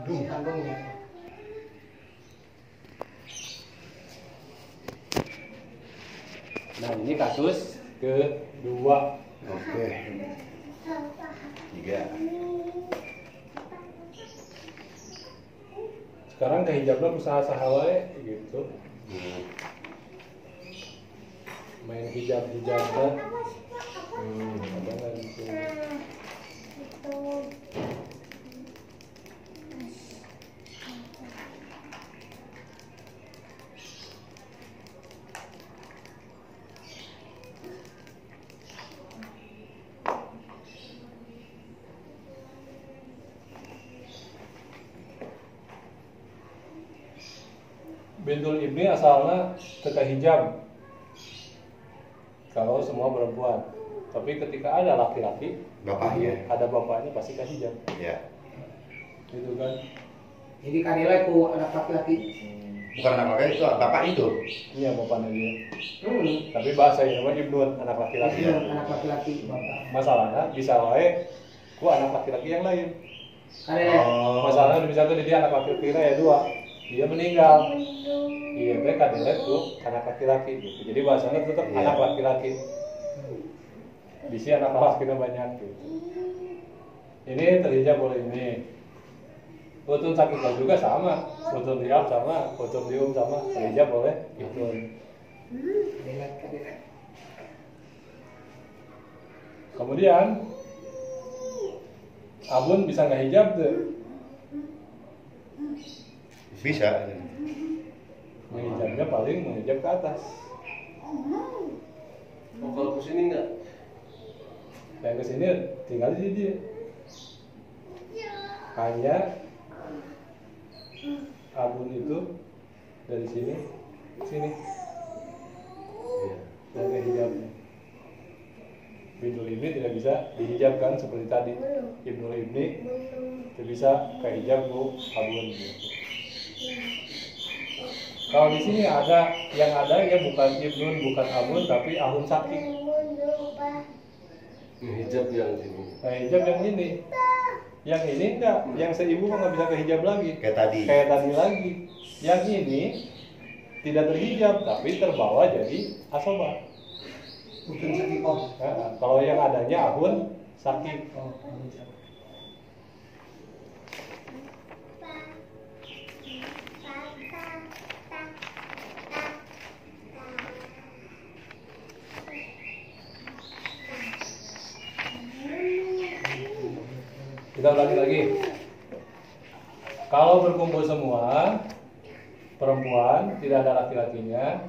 kandungnya. Nah ini kasus kedua. Oke. 3. Sekarang kehijabnya usaha sahawai gitu. Main hijab-hijabnya. Ada nggak gitu? Bintul Ibni asalnya teka hijab kalau semua perempuan, tapi ketika ada laki-laki, Bapaknya. ada bapaknya pasti ke hijab, Ya. gitu kan? Jadi kanilai ku anak laki-laki. Bukan anak laki itu, bapak itu. Iya bapaknya dia. Tapi bahasanya nama ibnun, anak laki-laki. Iya. Anak laki-laki bapak. Masalahnya bisa wae ku anak laki-laki yang lain. Kanilai. Masalahnya misalnya dia anak laki-laki ya dua, dia meninggal. Iya, mereka kadang tuh anak laki-laki gitu. Jadi bahasanya tetap Iya. anak laki-laki. Bisa anak laki-laki banyak gitu. Ini terhijab oleh ini. Utun sakit juga sama, utun liab sama, utun lium sama, terhijab oleh itu. Kanilai. Kemudian abun bisa nggak hijab tuh? Bisa. Menghijabnya paling menghijab ke atas. Oh, kalau ke sini enggak? Yang ke sini tinggal di dia. Hanya abun itu dari sini ke sini. Yang ke hijabnya. Bintul Ibni tidak bisa dihijabkan seperti tadi. Ibnul Ibni tidak bisa ke hijab bu abun. Kalau di sini ada yang ada ya bukan ibnun, bukan abun, tapi ahun sakit. Hijab yang ini. Nah, hijab yang ini. Yang ini enggak, yang seibu nggak bisa ke hijab lagi. Kayak tadi. Kayak tadi lagi. Yang ini tidak terhijab tapi terbawa jadi asobah. Mungkin sakit kok. Nah, kalau yang adanya ahun sakit. Oh, Kita ulangi lagi. Kalau berkumpul semua perempuan, tidak ada laki-lakinya,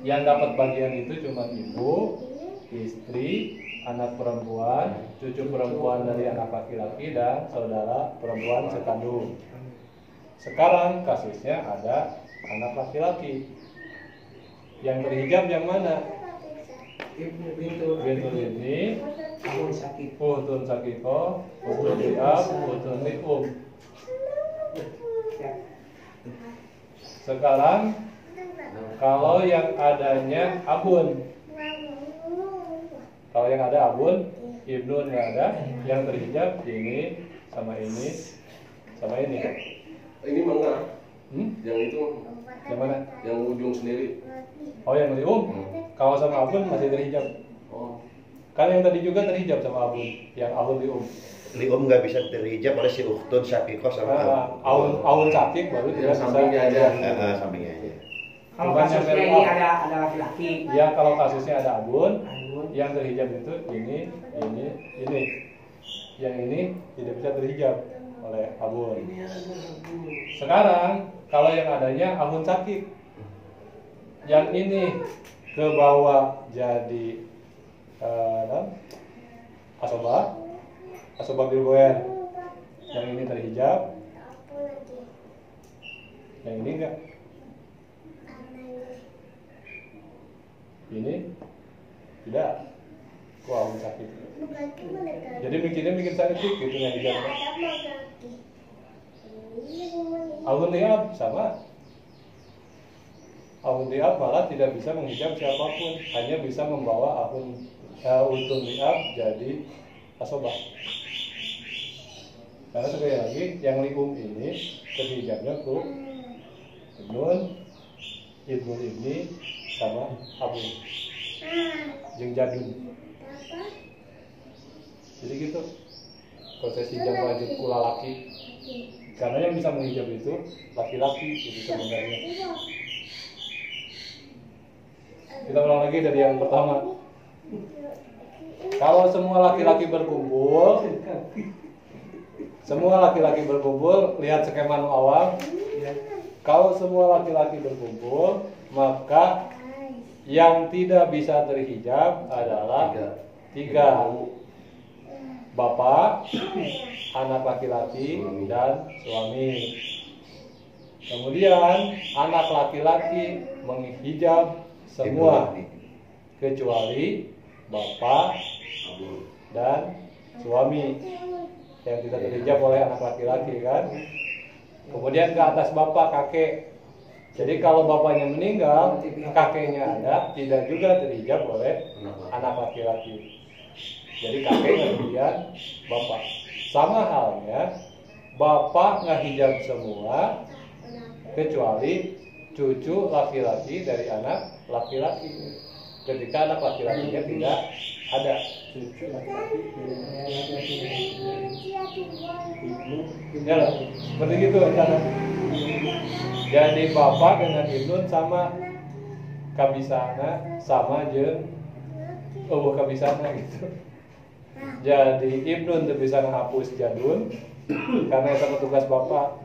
yang dapat bagian itu cuma ibu, istri, anak perempuan, cucu perempuan dari anak laki-laki, dan saudara perempuan sekandung. Sekarang kasusnya ada anak laki-laki. Yang terhijab yang mana? Bintul Ini ahun sakit. utun sakiko, utun liab, utun lium. Sekarang kalau yang adanya abun, kalau yang ada abun, ibnun nggak ada, yang terhijab ini sama ini sama ini. Ini mana? Yang itu Yang mana? yang ujung sendiri. Oh yang lium, kalau sama abun masih terhijab. Oh. Kan yang tadi juga terhijab sama abun, yang ahun lium. Lium nggak bisa terhijab oleh si ukhtun syaqiqah sama Ahun sakit baru tidak bisa. Sampingnya aja. Sampingnya aja. Kalau Bukan kasusnya yang ini merah. ada laki-laki. Ya kalau kasusnya ada abun, Abun. yang terhijab itu ini. Yang ini tidak bisa terhijab oleh abun. Sekarang kalau yang adanya ahun sakit, yang ini ke bawah jadi asobah bilgoen, yang ini terhijab, yang ini enggak. Ini tidak, kok ahun sakit. Jadi bikin sakit gitu yang hijab. Ahun liab sama. Ahun liab malah tidak bisa menghijab siapapun, hanya bisa membawa utun liab jadi asobah. Karena sekali lagi yang lium ini terhijabnya ku nun, ibnul ibni sama abu jeung jadun. Jadi gitu proses hijab wajib ku lalaki. Karena yang bisa menghijab itu laki-laki itu sebenarnya. Kita ulang lagi dari yang pertama. Kalau semua laki-laki berkumpul, lihat skema nu awal. Kalau semua laki-laki berkumpul, maka yang tidak bisa terhijab adalah tiga. Bapak, anak laki-laki, dan suami. Kemudian anak laki-laki menghijab semua kecuali bapak dan suami yang tidak terhijab oleh anak laki-laki kan. Kemudian ke atas bapak, kakek. Jadi kalau bapaknya meninggal, kakeknya ada, tidak juga terhijab oleh anak laki-laki. Jadi kakek kemudian bapak. Sama halnya bapak ngahijab semua kecuali cucu laki-laki dari anak laki-laki. Ketika anak laki-lakinya tidak ada cucu laki-laki. Ya lah, seperti itu rencana. Jadi bapak dengan ibnun sama kabisana sama jeung kabisana gitu. Jadi ibnun tuh bisa menghapus jadun karena itu tugas bapak.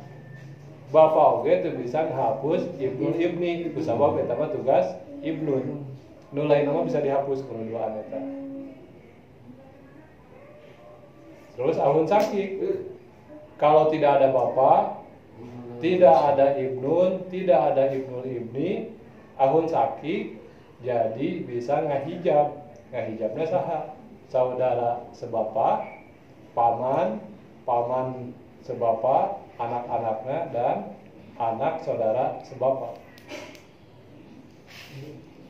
Bapak oge tuh bisa menghapus ibnul ibni, ku sabab eta mah tugas ibnun. Nu lain nama bisa dihapus kalau duaan eta. Terus ahun sakit. Kalau tidak ada bapak, tidak ada ibnun, tidak ada ibnul ibni, ahun sakit, jadi bisa ngahijab. Ngahijabnya saha? Saudara sebapak, paman sebapak, anak-anaknya, dan anak saudara sebapak.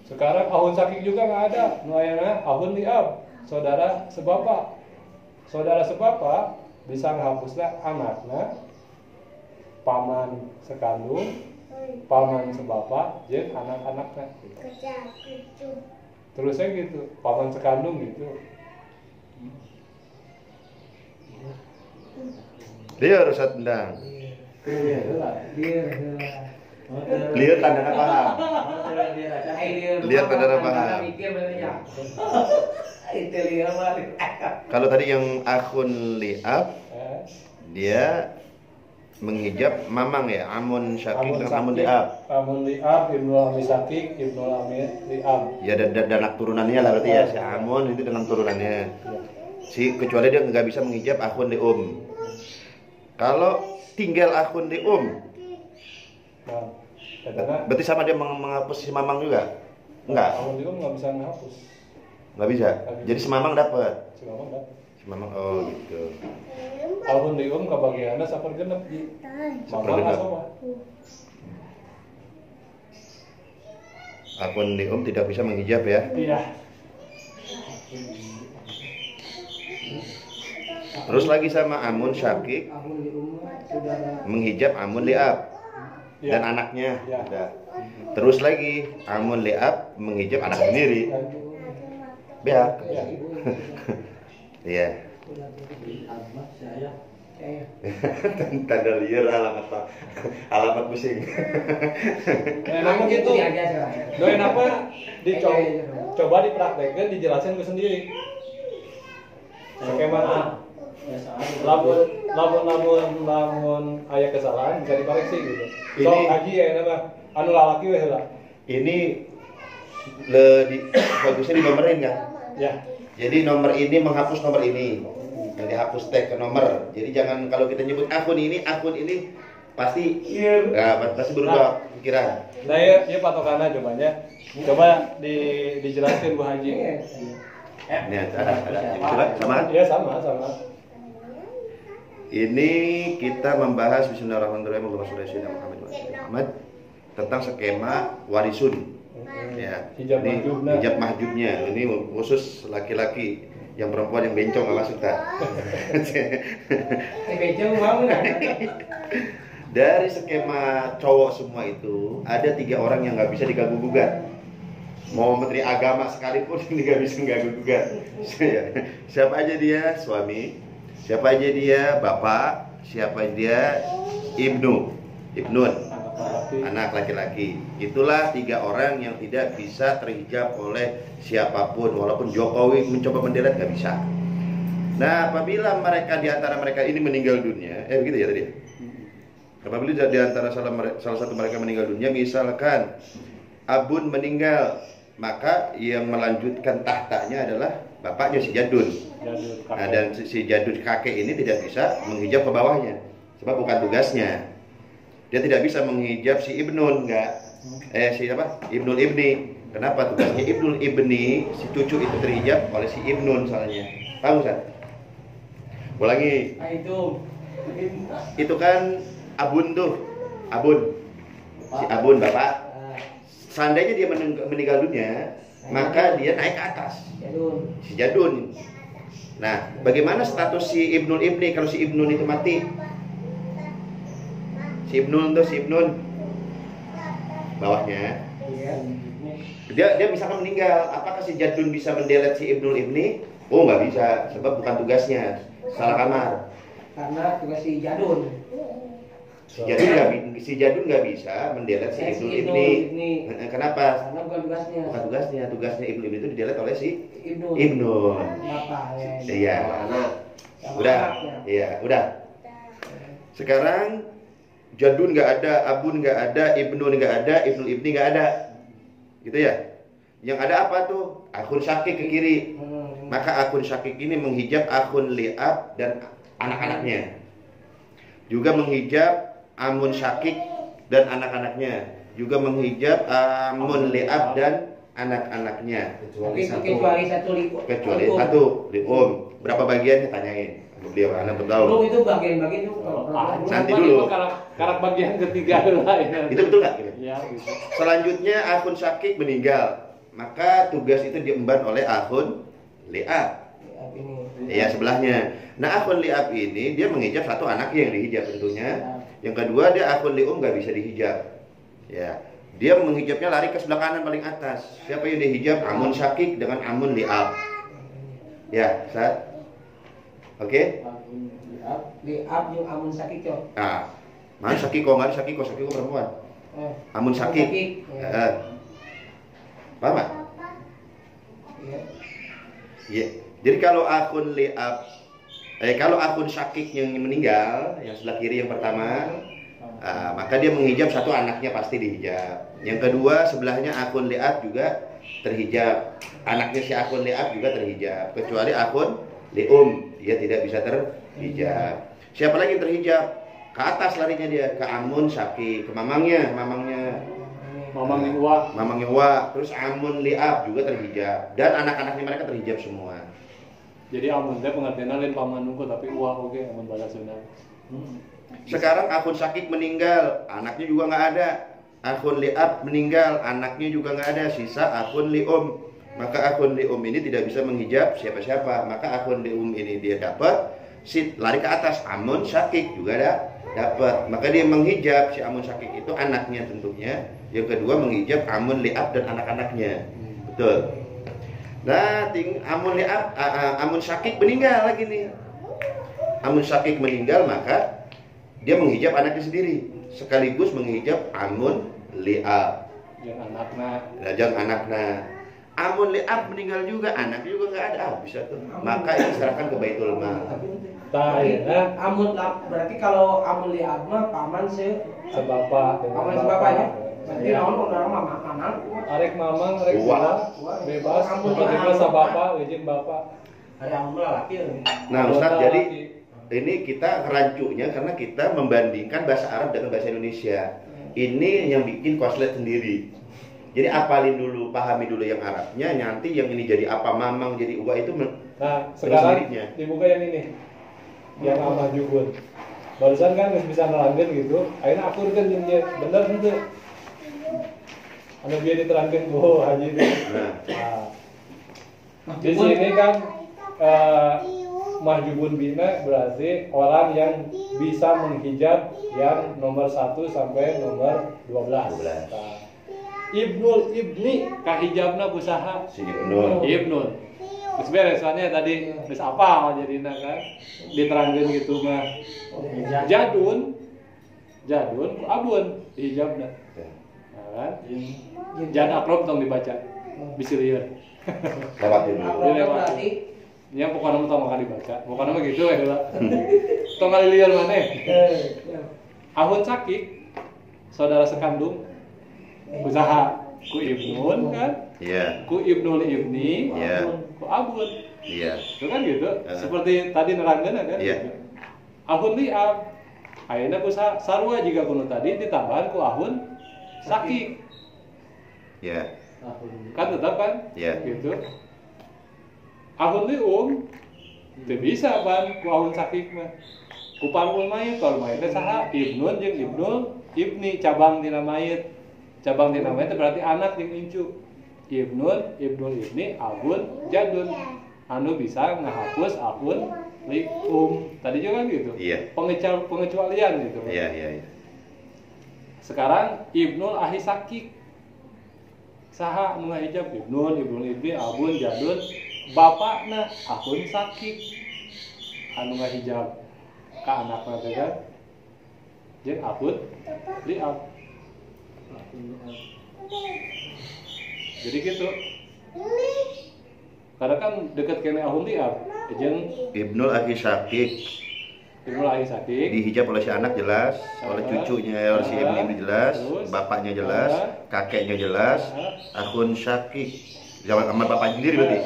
Sekarang ahun sakit juga nggak ada, nuayana ahun liab, saudara sebapak. Saudara sebapak bisa menghapuslah anaknya, paman sekandung, paman sebapak, jeung anak-anaknya. Terusnya gitu, paman sekandung gitu. Liar Ustaz Endang. Liar tanda paham. Liar tanda paham. Kalau tadi yang akun liab, dia menghijab mamang ya, amun syakik dan amun liab. Amun liab, ibnul ami syakik, ibnul ami liab. Ya dan anak turunannya lah berarti ya, si amun itu dengan turunannya. Kecuali dia nggak bisa menghijab akun lium. Kalau tinggal akun lium, berarti sama dia menghapus si mamang juga? Enggak. Akun lium nggak bisa menghapus. Nggak bisa. Jadi si mamang dapat. Si mamang dapat. Si mamang oh gitu. Akun lium kebagiannya sapergenep di mamang asowa. Akun lium tidak bisa menghijab ya? Iya. Terus lagi sama amun syakik menghijab amun liab dan anaknya. Udah. Terus lagi amun liab menghijab anak sendiri. Beak. Iya. Tanda liar alamat pusing. Enak gitu. Doain apa? Coba dipraktekkan, dijelasin ke sendiri. Bagaimana? Lamun aya kesalahan bisa dikoreksi gitu. So haji ya nama anu lalaki we heula. Ini bagusnya dinomorin kan? Ya. Jadi nomor ini menghapus nomor ini. Yang dihapus tag ke nomor. Jadi jangan kalau kita nyebut akun ini pasti pasti berubah pikiran. Nah ya patokannya cobanya. Coba dijelaskan Bu Haji. Ini ada. Coba sama? Iya sama. Ini kita membahas Bismillahirrahmanirrahim Muhammad tentang skema warisun. Ya. Hijab Ini mahjubnya. hijab mahjubnya. Ini khusus laki-laki. Yang perempuan yang bencong nggak masuk tak? Bencong mau nggak? Dari skema cowok semua itu ada 3 orang yang nggak bisa diganggu gugat. Mau menteri agama sekalipun ini nggak bisa ganggu gugat. Siapa aja dia? Suami. Siapa aja dia? Bapak. Siapa dia? Ibnun, anak laki-laki. Itulah 3 orang yang tidak bisa terhijab oleh siapapun. Walaupun Jokowi mencoba mendelet nggak bisa. Nah, apabila mereka di antara mereka ini meninggal dunia, begitu ya tadi. Apabila di antara salah satu mereka meninggal dunia, misalkan abun meninggal, maka yang melanjutkan tahtanya adalah bapaknya si Jadun. Nah, dan si Jadun kakek ini tidak bisa menghijab ke bawahnya, sebab bukan tugasnya. Dia tidak bisa menghijab si Ibnun, Ibnul Ibni. Kenapa? Tugasnya Ibnul Ibni, si cucu itu terhijab oleh si Ibnun soalnya. Paham Ustaz? Ulangi. Itu kan abun tuh, si abun bapak. Seandainya dia meninggal dunia, maka dia naik ke atas, si Jadun. Nah, bagaimana status si Ibnul Ibni kalau si Ibnun itu mati? Si Ibnun bawahnya. Dia misalkan meninggal, apakah si Jadun bisa mendelet si Ibnul Ibni? Oh, nggak bisa, sebab bukan tugasnya. Salah kamar. Karena tugas si Jadun. Si Jadun nggak bisa mendelet si Ibnul Ibni. Kenapa? Karena bukan tugasnya. Bukan tugasnya. Tugasnya Ibnul Ibni itu didelet oleh si Ibnun. Iya. Udah. Sekarang Jadun nggak ada, Abun nggak ada, Ibnun nggak ada, Ibnul Ibni nggak ada, gitu ya. Yang ada apa tuh? Akun Syakik ke kiri. Maka akun Syakik ini menghijab akun Li'ab dan anak-anaknya. Juga menghijab Amun Syakik dan anak-anaknya. Juga menghijab Amun Li'ab dan anak-anaknya. Kecuali satu Li'um. Berapa bagiannya tanyain. Beliau anak tahu. Itu bagian-bagian itu. Nanti dulu. Karak bagian ketiga lah. Itu betul nggak? Ya, gitu. Selanjutnya akun Syakik meninggal, maka tugas itu diemban oleh akun Li'ab. Ya, sebelahnya. Nah, akun Li'ab ini dia menghijab satu anaknya yang dihijab tentunya. Yang kedua, dia akun Li'um nggak bisa dihijab. Ya, dia menghijabnya lari ke sebelah kanan paling atas. Siapa yang dihijab? Amun Syakik dengan Amun Li'ab. Ya, Ustaz. Oke? Li'ab yang Amun Syakik yo. Nah, mana Syakiko? Nggak ada Syakiko perempuan. Amun Syakik. Paham nggak? Iya. Jadi kalau akun Li'ab, kalau akun Syakik yang meninggal, yang sebelah kiri yang pertama, maka dia menghijab satu anaknya pasti dihijab. Yang kedua sebelahnya akun Li'ab juga terhijab. Anaknya si akun Li'ab juga terhijab. Kecuali akun Li'um, dia tidak bisa terhijab. Siapa lagi yang terhijab? Ke atas larinya dia, ke Amun Syakik, ke mamangnya Uwa. Terus Amun Li'ab juga terhijab. Dan anak-anaknya mereka terhijab semua. Jadi Amun teh pengertianna lain paman nunggu tapi Uwa oke Amun bahasa Sunda. Sekarang akun Syakik meninggal, anaknya juga nggak ada. Akun Li'ab meninggal, anaknya juga nggak ada. Sisa akun Li'um. Maka akun Li'um ini tidak bisa menghijab siapa-siapa. Maka akun Li'um ini dia dapat, lari ke atas. Amun Syakik juga dapat. Maka dia menghijab si Amun Syakik itu anaknya tentunya. Yang kedua menghijab Amun Li'ab dan anak-anaknya. Betul. Nah, Amun Li'ab, Amun Syakik meninggal lagi nih. Amun Syakik meninggal, maka dia menghijab anaknya sendiri, sekaligus menghijab Amun Li'ab. Jangan anaknya. Amun Li'ab meninggal juga, anaknya juga nggak ada. Bisa tuh. Maka diserahkan ke Baitul Mal. Amun berarti kalau Amun Li'ab mah paman sebapaknya. Berarti naon orang mamang. Arek mamang, arek bebas. Bebas sabapa, izin bapak. Ada Amun laki. Nah, Ustaz, jadi ini kita rancunya karena kita membandingkan bahasa Arab dengan bahasa Indonesia. Ini yang bikin koslet sendiri. Jadi apalin dulu, pahami dulu yang Arabnya, nanti yang ini jadi apa, mamang jadi uwa itu. Nah, sekarang dibuka yang ini, yang Amah Jubun. Barusan kan bisa nerangin gitu, akhirnya aku kan dia bener itu. Anu dia diterangin, haji itu. Nah, di sini kan mahjubun bina berarti orang yang bisa menghijab yang nomor 1 sampai nomor 12. 12. Nah, ibnul ibni kahijabna kusaha Si Ibnul. ibnul. Terus beres soalnya tadi terus apa jadinya kan diterangkan gitu mah. Jadun ku abun dihijabna. Ya. Nah, kan? Jangan akrob tong dibaca. Bisa lihat. Lewatin dulu. Akrobnya berarti Ya pokoknya mau tau makan dibaca. Pokoknya mah gitu ya lah. Tong kali liar mana? Ahun sakit saudara sekandung usaha ku ibnun kan? Iya. Ku ibnul ibni, Iya. ku abun. Iya. Itu kan gitu. Seperti tadi nerangkeun kan? Iya. Gitu. Ahun liab. Ayeuna ku sarua jika kuno tadi ditambahan ku ahun sakit. Iya. Kan tetap kan? Iya. Gitu. Ahun lium teu bisa ban ku ahun sakit mah. Ku parul mayit, parul mayitnya saha? Ibnun jeung ibnul ibni cabang tina mayit. Cabang tina mayit itu berarti anak jeung incu. Ibnun, ibnul ibni, abun, jadun. Anu bisa ngahapus ahun lium. Tadi juga kan gitu. Iya. Pengecualian gitu. Iya, iya, iya. Sekarang ibnul ahi sakik. Saha anu ngahijab ibnun, ibnul ibni, abun, jadun. Bapakna ahun sakik. Anu ngahijab ka anakna teh kan. Jeung ahun liab. Jadi gitu. Karena kan deket kene ahun liab. Jeung Ibnul Akhi Syakik ibnul ahi sakik. dihijab oleh si anak jelas, oleh cucunya oleh si Ibni jelas, bapaknya jelas, kakeknya jelas, Akhun Syakik. Zaman sama bapaknya sendiri berarti.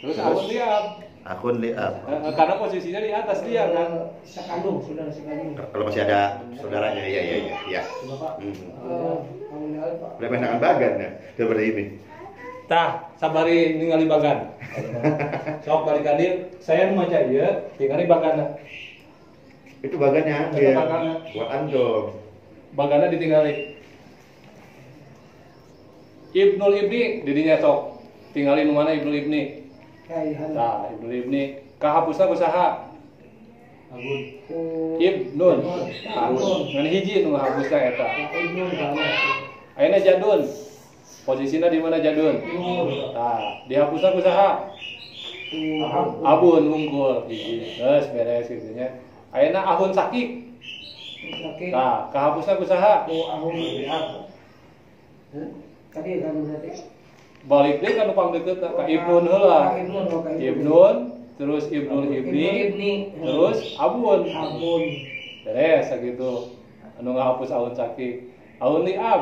Terus ahun liab. Akhun liab. Karena posisinya di atas dia kan. sekandung, saudara sekandung. Kalau masih ada saudaranya, iya, iya, iya, iya. Berapa enakan bagan ya, seperti ini. Tah, sabari ningali bagan. Sok balikan dia, saya nu maca ieu, tingali bagana. Itu bagannya, Itu ya. bagannya. Buat andong. Bagana ditinggali. Ibnul Ibni didinya sok. Tingali nu mana Ibnul Ibni? Tah, Ibnul Ibni kahapusna kusaha? Ibnun. Ngan hiji nu ngahapusna eta. Ayeuna jadun. Posisinya di mana jadun? Nah, dihapusna kusaha? Abun unggul hiji. Geus beres kitu nya. Ayeuna ahun sakik. Nah, kahapusna kusaha? Ahun liab. Tadi kan berarti Balik deui ka nu pangdeukeut ka Ibnun heula. Ibnun, terus Ibnul Ibni, terus Abun. Beres sakitu. Anu ngahapus ahun sakik. Ahun liab.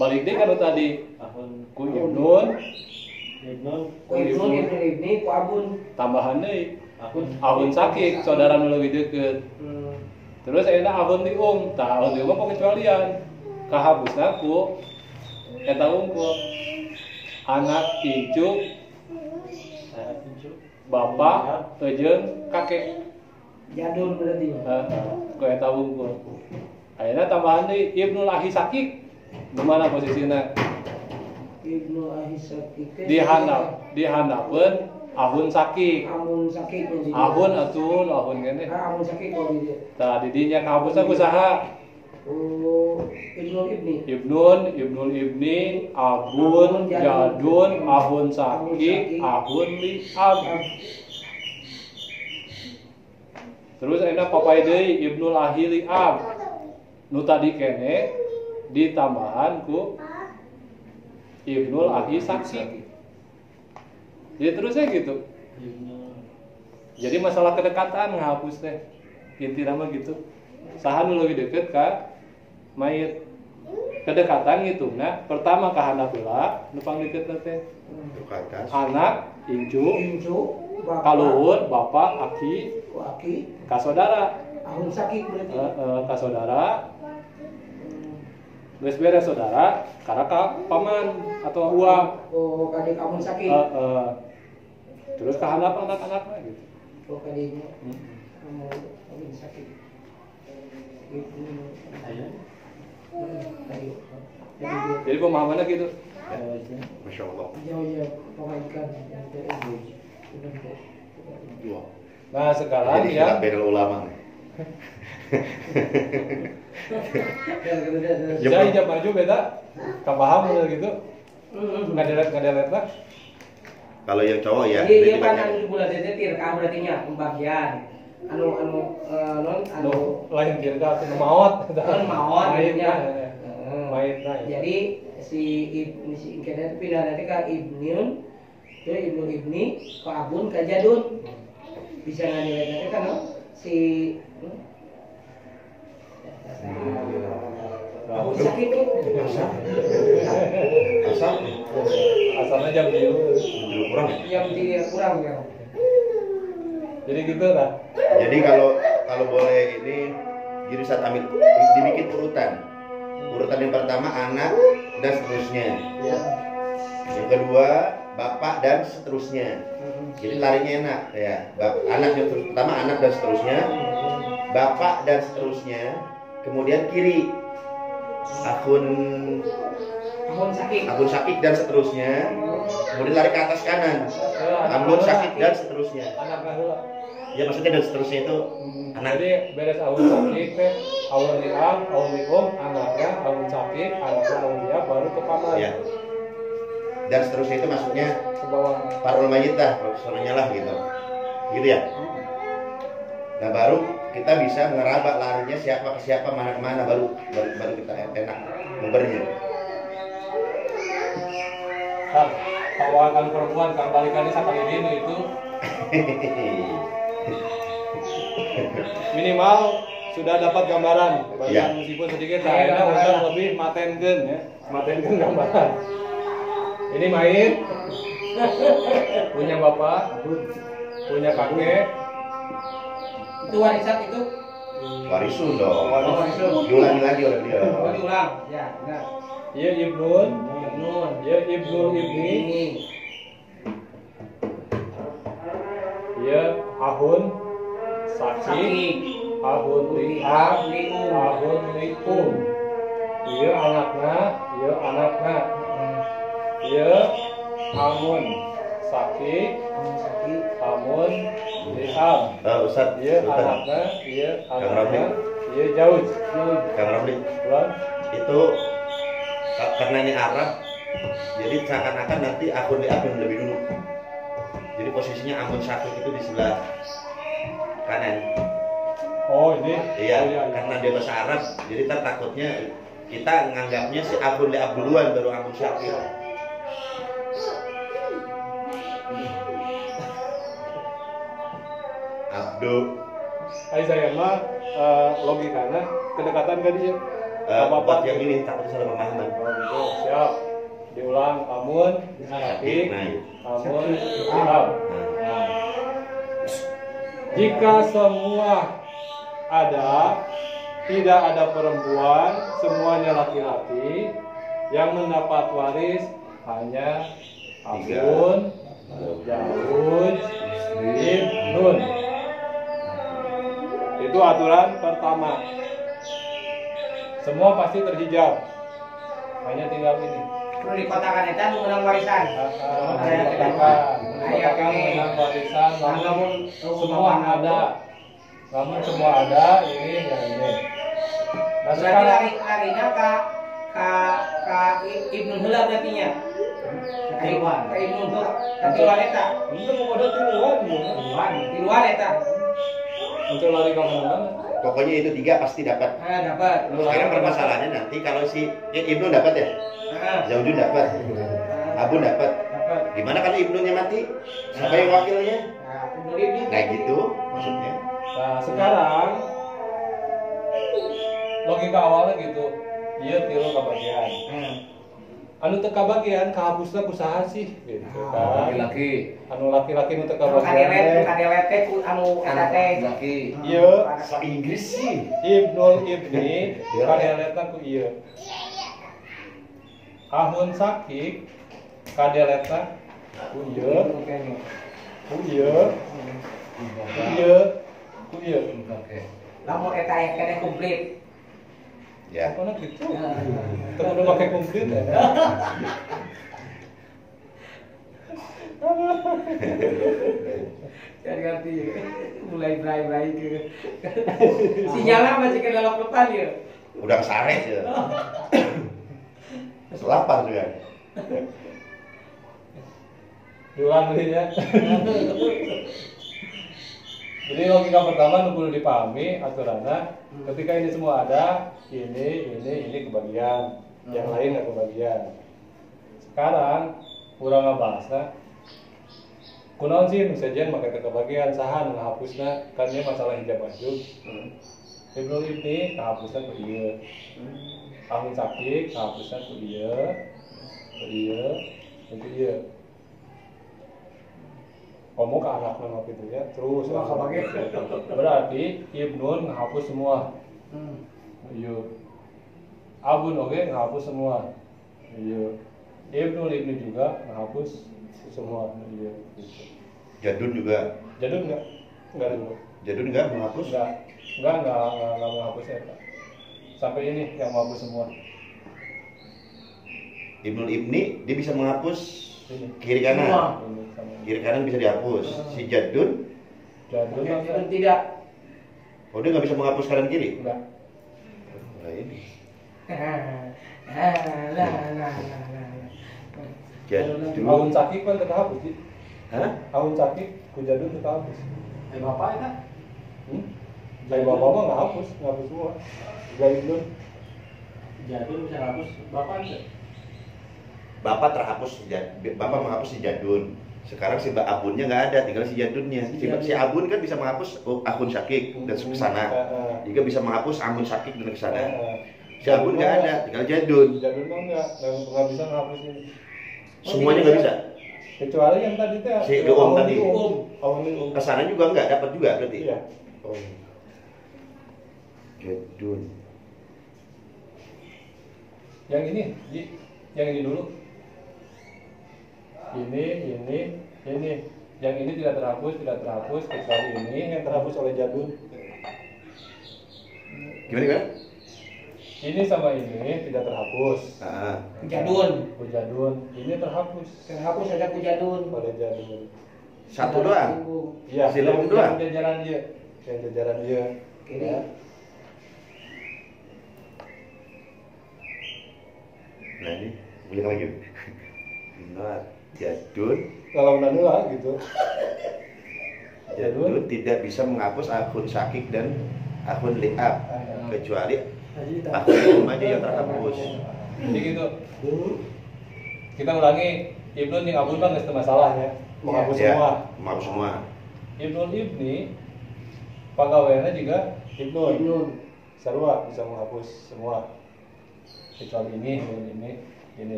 Balik deui ka nu tadi. Ku Ibnun, Ibnul ibni ku abun. tambahan deui. Ahun sakik, saudara nu leuwih deukeut. Terus ayeuna ahun lium, tah ahun lium mah pengecualian. Kahabusna ku eta unggul. Anak incu, bapak, jeung kakek. Jadun berarti. Ku eta unggul. Ayeuna tambahan deui Ibnul Ahi sakik. Di mana posisina? Ibnu Ahisakik. Dihandapkeun ahun sakik. Amun sakit jadi. Ahun atun, ahun kene. Amun sakit kok di dia. Tah di dinya kahapusna kusaha? Oh, Ibnul ibni. Ibnun, Ibnul Ibni, Abun, Jadun, Ahun Sakik, Ahun Liab. Terus enak papai deui Ibnul Ahi Liab. Nu tadi kene ditambahan ku Ibnul Ahi Sakik. Jadi terusnya gitu. Jadi masalah kedekatan ngahapus teh. Inti nama gitu. Saha nu leuwih deukeut ka mayit. Kedekatan ngitungna pertama ka handap heula nu pangdeukeutna teh. Anak, incu, bapak, kaluhur, bapak, aki, ka saudara. ahun sakit berarti. Ka saudara. Geus beres saudara, karena ka paman atau uang. Oh, kadek ahun sakit. Terus ka handap anak-anakna gitu. Oh, kadeknya. Ahun sakit. Jadi pemahamannya gitu. Masya Allah. Jauh-jauh pengaikan. Nah sekarang Jadi yang beda ulama. saya hijab maju beda, kan paham udah gitu, nggak lah. Kalau yang cowok ya. Jadi dia dia kan pakai- anu bulan tetir ka berarti nya pembagian. Anu Lain kira atau maut, maot maitnya, nya. maitnya. Jadi si kena pindah nanti ke ibniun, itu ibni ke abun ke jadun. Bisa ngadilin nanti kan si abun sakit nih. Asalnya jam biru. kurang. Yang dia kurang ya. Jadi gitu lah. Jadi kalau boleh ini jadi saat ambil dibikin urutan. Urutan yang pertama anak dan seterusnya. Yang kedua bapak dan seterusnya. Jadi larinya enak ya. Anak yang pertama anak dan seterusnya. Bapak dan seterusnya. Kemudian kiri akun sakit dan seterusnya. Kemudian lari ke atas kanan. Akun sakit dan seterusnya. Anak baru. Ya maksudnya dan seterusnya itu anak. Jadi beres awal sakit, awal liam, awal lium, anaknya awal sakit, anaknya awal liam, baru ke paman. Ya. Dan seterusnya itu maksudnya Ke bawah. parul mayit lah, profesornya lah gitu. Gitu ya. Nah baru kita bisa ngeraba larinya siapa ke siapa, mana kemana, baru kita enak ngobrolnya. Kan, kawakan perempuan kan balikannya sekali ini itu minimal sudah dapat gambaran, Ya. meskipun sedikit, akhirnya untuk lebih matenkeun ya, matenkeun gambaran. Ini main punya bapak, punya kakek, Itu warisan itu Warisun dong. warisun. Diulangi lagi oleh dia. Oh, diulang. Ya, benar. iya ibnun, Nun. iya ibnul ibni, Ini. iya ahun, saki, Sakit. ahun liam, ahun lium, iya anakna, iya amun, saki, amun liam. Ustaz, Iya Sultan. anaknya, iya Kang anaknya, Ramli. iya jauh. Kang Ramli, Pulang. itu karena ini Arab, jadi seakan-akan nanti akun liab yang lebih dulu. Jadi posisinya akun sakit itu di sebelah kanan. Oh ini. Iya, Oh, iya. karena dia bahasa Arab, jadi ntar takutnya kita nganggapnya si akun liab duluan baru akun sakit. Abdu, Hai saya mah logikanya kedekatan ke dia. buat yang ini takut salah pemahaman. Oh, gitu. Siap. Diulang amun, sakit, Nah, amun, siap. Nah. Jika semua ada, tidak ada perempuan, semuanya laki-laki, yang mendapat waris hanya Abun, Jauj, Ibnun. Itu aturan pertama. Semua pasti terhijab. Hanya tinggal ini. Perlu dikotakan eta nu menang warisan. Katakan menang warisan, namun semua ada. Namun semua ada, ini yang ini. Nah Berarti sekarang larinya ka Ibnu heula berarti nya. Ka Ibnu heula. Ka tiluan eta. itu mau ada tiluan ya. Tiluan eta. Untuk lari ke mana? pokoknya itu 3 pasti dapat. Dapat. Sekarang permasalahannya nanti kalau si Ibnu dapat ya, Zaujun dapat, Abun dapat. Dapat. Gimana kalau Ibnunya mati? Siapa yang wakilnya? Nah, Ibnu Ibnu. Nah gitu maksudnya. Nah sekarang logika awalnya gitu. Iya tilu kebagian. Anu teu kabagian kahapusna kusaha sih gitu kan. Laki-laki. Anu laki-laki nu teu Kadelet, kabagian. kadelet teh ku anu eta teh. Laki. Iya, Bahasa Inggris sih. Ibnul Ibni kadeletna ku ieu. Ahun sakik kadeletna ku ieu. Ku ieu. Ku ieu. Ku ieu. Lamun eta aya kene komplit. Ya. Mana gitu? Teu kudu make komplit ya. ganti mulai berai-berai gitu. Sinyalnya masih ke dalam petan ya. Udah kesaret ya. Lapar juga. Diulang dulu ya. Jadi logika pertama nu perlu dipahami aturannya. Ketika ini semua ada, ini kebagian, yang lain nggak kebagian. Sekarang kurang ngebahasnya. Kunaon sih sajian maka kebagian sahan menghapusnya kan dia masalah hijab wajib. Ibnu ini menghapusnya ke dia. Ahun sakit menghapusnya ke dia, ke dia. Ngomong ke anak nama gitu ya, terus berarti Ibnu menghapus semua. Iya. Abun oke menghapus semua. Iya. Ibnu juga menghapus semua. Iya. Jadun juga. Jadun enggak? Enggak dulu. Jadun enggak menghapus? Enggak menghapus ya, Pak. Sampai ini yang menghapus semua. Ibnul Ibni dia bisa menghapus Ini. kiri kanan. Ini sama ini. Kiri kanan bisa dihapus. Si Jadun, Jadun Tidak. oh dia nggak bisa menghapus kanan kiri. enggak. Nah ini. Nah. Jadun. Ahun sakit kan terhapus sih. Hah? Ahun sakit ku Jadun terhapus. Bapak itu. Dari bapak mah ngapus semua. Gak Ibnu. Jadun bisa hapus bapak enggak? Bapak terhapus, Bapak menghapus si Jadun. Sekarang si Abunnya nggak ada, tinggal si Jadunnya. Si Abun kan bisa menghapus akun Syakik dan ke sana. Juga bisa menghapus akun Syakik dan ke sana. Si Abun nggak ada, tinggal Jadun. Jadun mah nggak bisa ngapus ini. Semuanya nggak bisa. Kecuali yang tadi teh Si Om tadi. Om. Ke sana juga nggak dapat juga berarti. Iya. Oh. Jadun. Yang ini, yang ini dulu. Ini. Yang ini tidak terhapus kecuali ini yang terhapus oleh Jadun. Gimana? Ini sama ini tidak terhapus. Jadun. Jadun. Ini terhapus Terhapus ada Jadun. oleh Jadun. Satu doang. Iya, Si lembung doang? yang jajaran dia. Yang jajaran dia. Kiri. Ya. Nah ini, ulang lagi. Nah, Jadun. Kalau nanu lah gitu. Jadun tidak bisa menghapus akun Syakik dan akun Liab kecuali akun aja yang terhapus. Jadi gitu. Kita ulangi. Ibnu yang Abun bang nggak masalah ya. Menghapus semua. Menghapus semua. Ibnu Ibni pegawainya juga Ibnu. Sarwa bisa menghapus semua. Kecuali ini.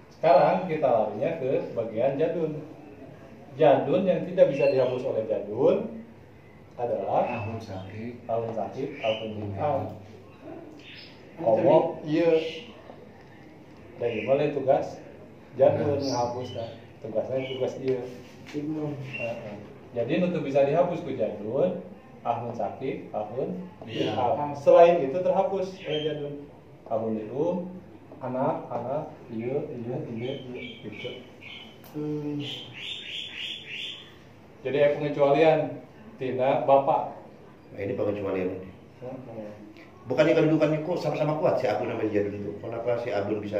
Sekarang kita larinya ke bagian Jadun. Jadun yang tidak bisa dihapus oleh Jadun adalah Ahun sakit. tahun sakit, tahun hingga. Komok, iya. Dan gimana tugas Jadun menghapuskan. Tugasnya tugas dia. Ibnu. Jadi untuk bisa dihapus ke Jadun, ahun sakit, ahun hingga. Selain itu terhapus oleh Jadun. Ahun itu anak, iya, gitu. Jadi pengecualian tina bapak. Nah ini pengecualian ini. Bukannya kedudukannya kok sama-sama kuat si Abun sama Jadun itu. Kenapa si Abun bisa?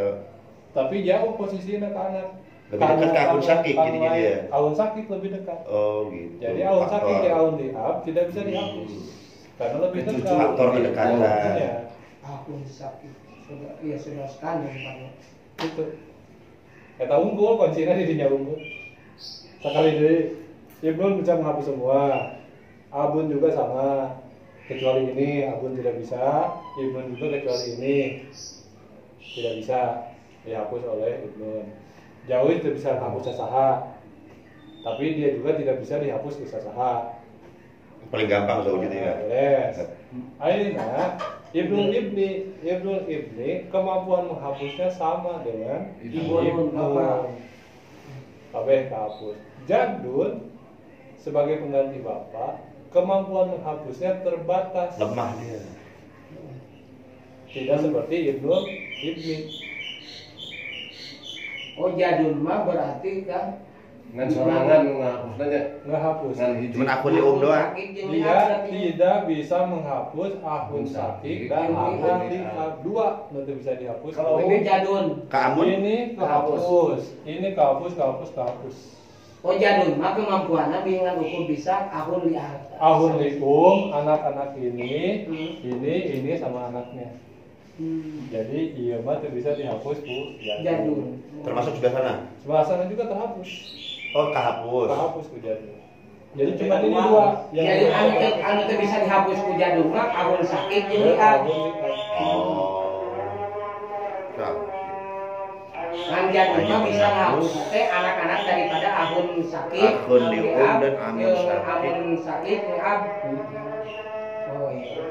Tapi jauh posisinya ke anak. Lebih dekat ke akun Syakik jadinya dia. Ahun sakit lebih dekat. Oh gitu. Jadi ahun sakit di ahun dihap tidak bisa dihapus karena lebih Itu dekat. faktor kedekatan. Iya. Ahun sakit. Sudah standar Pak. Itu. Kita unggul kuncinya di dinya unggul. Sekali deui Ibnu bisa menghapus semua. Abun juga sama. Kecuali ini Abun tidak bisa. Ibnu juga kecuali ini tidak bisa dihapus oleh Ibnu. Jauh tidak bisa menghapus saha. Tapi dia juga tidak bisa dihapus ke saha. Paling gampang sewujudnya. Boleh. Akhirnya Ibnu Ibni kemampuan menghapusnya sama dengan Ibnu. Kabeh kahapus. Jadun sebagai pengganti bapak kemampuan menghapusnya terbatas. Lemah dia. Tidak seperti Ibni. Oh Jadun mah berarti kan Ngan sorangan ngahapusnya. nggak hapus. Ngan hiji. Cuman akun li doang. Dia tidak bisa menghapus ahun sakit dan ahun liab dua nanti bisa dihapus. Kalau ini jadun. Ka amun ini kehapus, ini kehapus. Oh jadun, maka kemampuannya dengan ukur bisa ahun lihat. Ahun lium anak-anak ini sama anaknya. Jadi iya mah tuh bisa dihapus bu Jadun. termasuk sebelah sana. sebelah sana juga terhapus. Oh, kahapus. Terhapus ku jadun. Jadi cuma ini dua Jadi anu teh bisa dihapus ku jadun mah ahun sakit jeung lihat. Oh. Siap. Kan jadun mah bisa ngapus teh anak-anak daripada ahun sakit. Ahun lium dan ahun sakit. Ahun sakit lihat. Oh iya.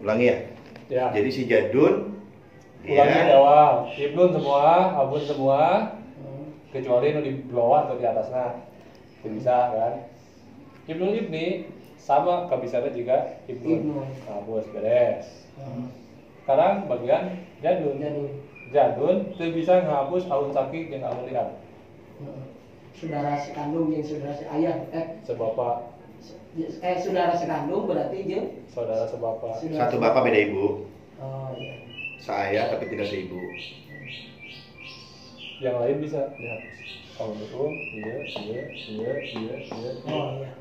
Ulangi ya. Ya. Jadi si jadun Ulangi dia di awal. Ibnun semua, abun semua, kecuali nu di bawah atau di atasnya. Itu bisa kan? Ibnul ibni sama kabisana juga ibnun. Kabus beres. Sekarang bagian jadun. Jadun itu bisa ngapus ahun sakit yang ahun lihat. Saudara sekandung yang saudara seayah Sebapak, saudara sekandung berarti jeung saudara sebapak. satu bapak beda ibu. Oh iya. Saya tapi tidak seibu. Yang lain bisa dihapus. Ahun itu, iya. Oh iya.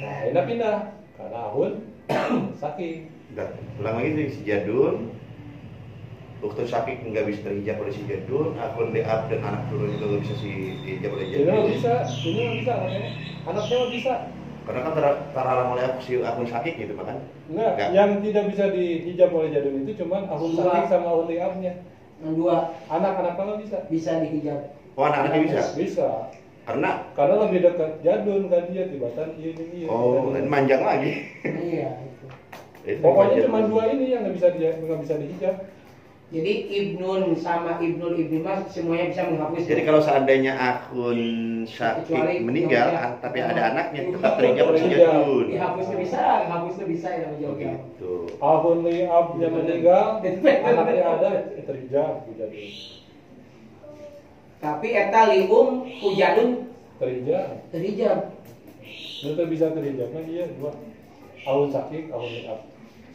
Nah, ini pindah karena ahun sakit. Udah, ulang lagi nih si jadun. Waktu sakit nggak bisa terhijab oleh si jadun, akun liab dan anak turun juga nggak bisa dihijab oleh Ini jadun. nggak bisa, anaknya nggak bisa. Karena kan terhalang oleh si akun sakit gitu makan. Enggak, Enggak. yang tidak bisa dihijab oleh jadun itu cuma ahun Dua. sakit sama ahun liabnya. Yang dua Anak-anaknya nggak bisa. bisa dihijab. Oh anak-anaknya bisa. Bisa. Karena Lebih dekat jadun kan dia tibatan iya. oh dan manjang lagi. Iya itu. Itu Pokoknya manjang cuma lagi. dua ini yang nggak bisa dihijab. Jadi ibnun sama ibnul ibni mas semuanya bisa menghapus. Jadi kalau seandainya akun sakit Kecuali meninggal, ya. tapi ada anaknya tetap terhijab oleh si Terhijab. jadun. dihapusnya bisa, menghapusnya bisa ya namanya jauh. Begitu. Ahun liabnya meninggal, anaknya ada terhijab ku jadun. Tapi eta lium hujadun Terhijab. terhijab. Itu bisa terhijabnya iya dua. Ahun sakit, ahun liab.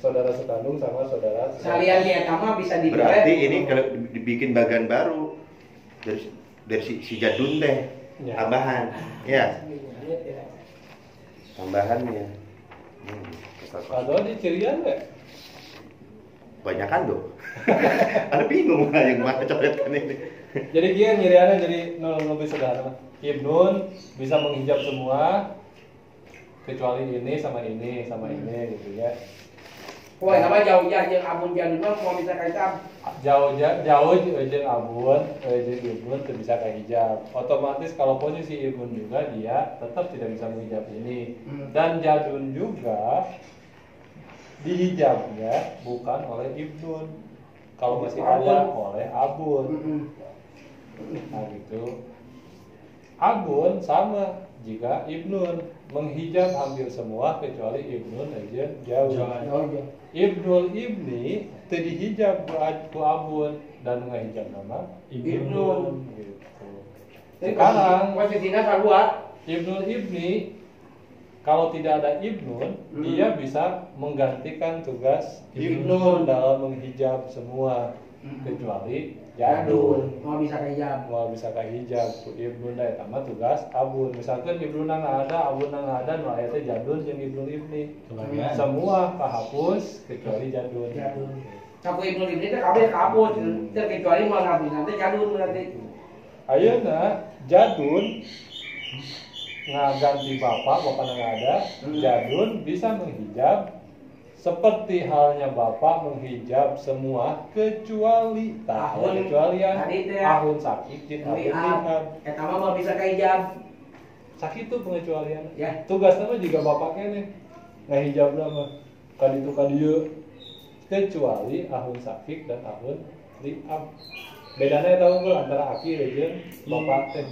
Saudara sekandung sama saudara Salian di eta mah bisa dibeli. Berarti ini kalau dibikin bagan baru dari si jadun teh Ya. tambahan, ya tambahannya. Atau di cirian nggak? Banyakan tuh. Ada bingung lah yang mana coret kan ini. Jadi dia nyiriannya jadi lebih sederhana. Ibnun bisa menghijab semua kecuali ini sama ini gitu ya. Wah, nama jauh jeung abun jadun mah mau bisa kaitan. Jauh jeung abun, jeung ibnun itu bisa kayak hijab. Otomatis kalau posisi ibnun juga dia tetap tidak bisa menghijab ini. Dan jadun juga dihijabnya bukan oleh ibnun. Kalau masih ada oleh abun. Nah gitu. Abun sama jika ibnun menghijab hampir semua kecuali ibnun aja jauh. Ibnul ibni teu dihijab ku abun dan ngahijab nama ibnun gitu. Sekarang posisinya kedua. ibnul ibni kalau tidak ada ibnun dia bisa menggantikan tugas ibnun dalam menghijab semua kecuali jadun. Mau bisa kehijab. Mau bisa kahijab ku ibnun da eta mah tugas abun. Misalkan ibnuna nggak ada, abunna nggak ada, nu aya teh jadun jeung ibnul ibni. Semua kahapus kecuali jadun. Capu ibnul ibni teh kabeh kabut, terkecuali mau ngabus nanti jadun berarti. Ayeuna jadun ngaganti bapak nggak ada, jadun bisa menghijab seperti halnya bapak menghijab semua kecuali kecualian ahun sakit jeung ahun liab. Eta mah mau bisa kehijab. Sakit tuh pengecualian. Ya. Tugasnya mah juga bapak kene ngahijabna mah kaditu kadieu kecuali ahun sakit dan ahun liab. Bedanya tahu nggak antara aki jeung bapak teh?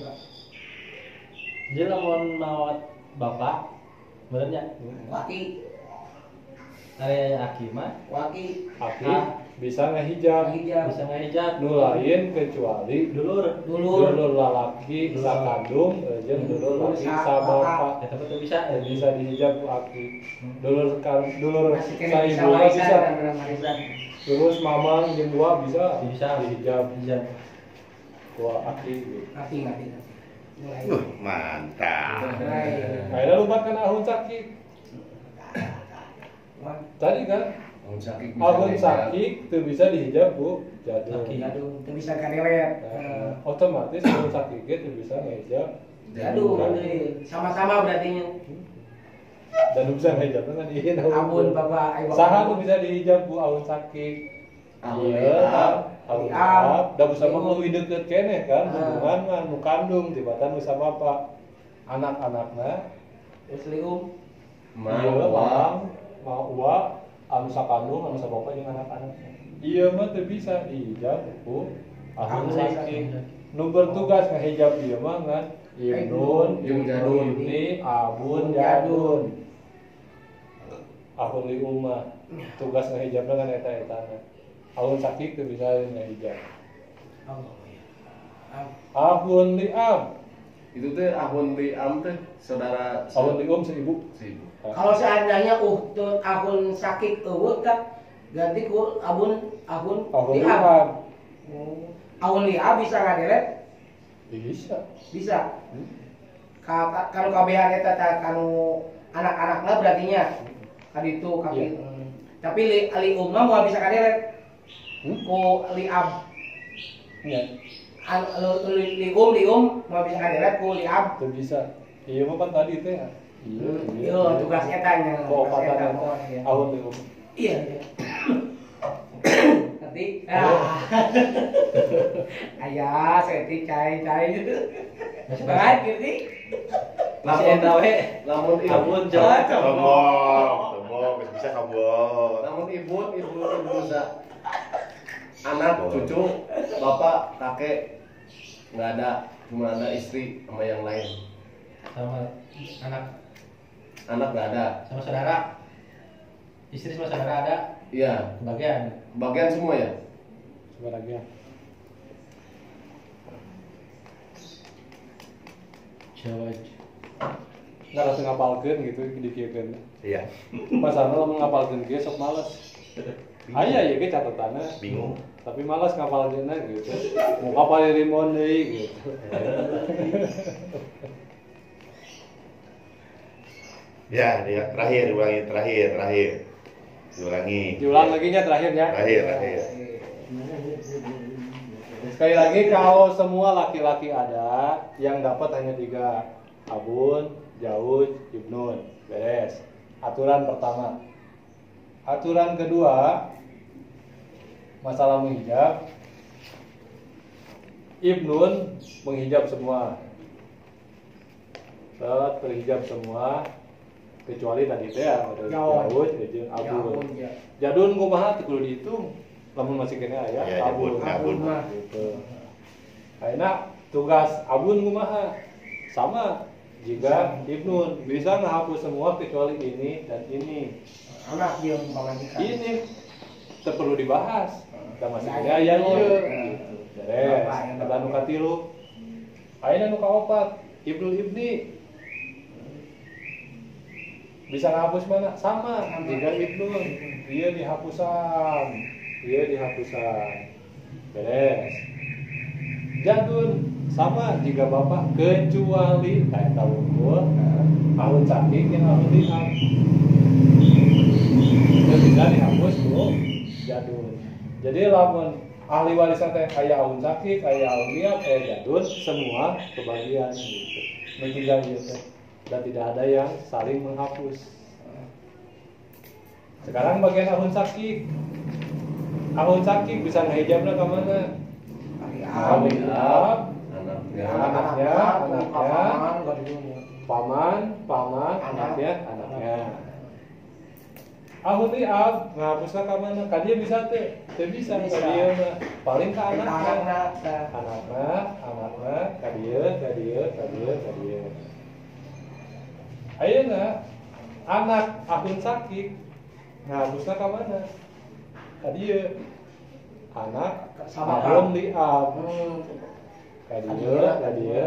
Jadi lamun maot bapak, benernya Laki. Area aki mah Waki Aki bisa ngehijab. bisa ngehijab. Nu lain kecuali Dulur. dulur lalaki sakandung jeung dulur laki sabapa. Eta teh bisa. Bisa dihijab ku aki. Dulur masih kena bisa saibu mah warisan bisa. dan warisan. Terus mamang jeung gua bisa Bisa. dihijab Hijab. ku aki. Ngati. Mulai. Mantap. Ayeuna lupakan ahun sakit. Tadi kan ahun sakit teu bisa dihijab ku jadul. Aduh, itu bisa karelet. Otomatis ahun sakit ge teu bisa ngehijab Aduh, sama-sama berarti nya. dan bisa ngehijab kan ieu Ampun Bapak, ayo saha nu bisa dihijab ku ahun sakit. Ahun Iya, liab. ahun Liab. liab, da bisa mah leuwih deukeut keneh kan hubungan mah nu kandung tibatan nu sabapa. Anak-anakna Terus lium. Iya, mamang, uwa, anu sakandung, anu sabapa jeung anak-anakna. Iya mah teu bisa dihijab ku ahun sakit. Nu bertugas ngahijab ieu mah ngan Ibnun, Jeung jadun. Ibni, Abun, Jadun. Ahun li umah. Tugas ngahijabna kan eta-etana. Ahun sakit teu bisa ngahijab. Ahun li ab. Itu teh ahun liam teh saudara Ahun li seibu. Seibu. Kalau seandainya tuh akun sakit eueuh kan ganti ku ahun Ahun li liab. ab. Ahun liab bisa ngadelet? Bisa. Bisa. Kalau kabehan eta teh kanu anak-anakna berarti nya. Kaditu kaki. Iya. Tapi li umma moal bisa ngadelet. Ku liab. Nya, Lium mau bisa ngadelet ku liab. teu bisa. Ieu mah kan tadi teh. Iya, tugas eta nya. Pokoknya eta Iya. ahun li um. Iya. Nanti ayah seti cai banget gitu. Masih eta we. Lamun Abun ibu, jawab. Sombong, bisa sombong. lamun ibu bisa anak, cucu, bapak, kakek nggak ada, cuma ada istri sama yang lain. Sama anak, Anak nggak ada. sama saudara. Istri sama saudara ada Iya, kebagian. bagian semua ya. Sebenarnya. Jawa. Nggak harus ngapalkeun gitu dikiekeun. Iya. Masalahna lamun ngapalkeun ge sok males. Aya ya ge catatanna. Bingung. Tapi malas ngapalkeunna gitu. Mau kapal rimon deui gitu. Ya, terakhir diulangi. Diulang lagi nya terakhirnya. Terakhir. Sekali lagi kalau semua laki-laki ada yang dapat hanya 3. Abun, Jauj, Ibnun. Beres. Aturan pertama. Aturan kedua, masalah menghijab. Ibnun menghijab semua. Terhijab semua kecuali tadi teh ada Jauj jeung Abun. Jadun kumaha teu kudu dihitung. Lamun masih kena aya Ya, Abun. gitu. Ayeuna tugas Abun kumaha? Sama jika Ibnun bisa ngehapus semua kecuali ini dan ini. Anak dia umpamakan. Ini teu perlu dibahas. Da masih kena aya ieu. Beres. Ada nu katilu. Ayeuna nu kaopat, Ibnul Ibni. Bisa ngapus mana? Sama. Jika Ibnun, dia dihapusan. Beres. Jadun sama jika bapak kecuali kayak tahu gua ahun sakit yang ahun lihat itu bisa dihapus bu jadun. Jadi lamun ahli warisan teh kayak ahun sakit kayak ahun lihat jadun semua kebagian gitu. Mentiga gitu dan tidak ada yang saling menghapus. Sekarang bagian ahun sakit. Ahun sakit bisa ngehijabna ke mana? Alihab, anaknya, paman, anaknya. Ahun liab ngapusna ka mana? Ka dia bisa teu? Teu bisa ka dia mah. Paling ka anakna, ka dia. Ayeuna anak ahun sakit ngabusna ka mana? Ka dieu. Anak Sama abun liab. Ka Ka dieu.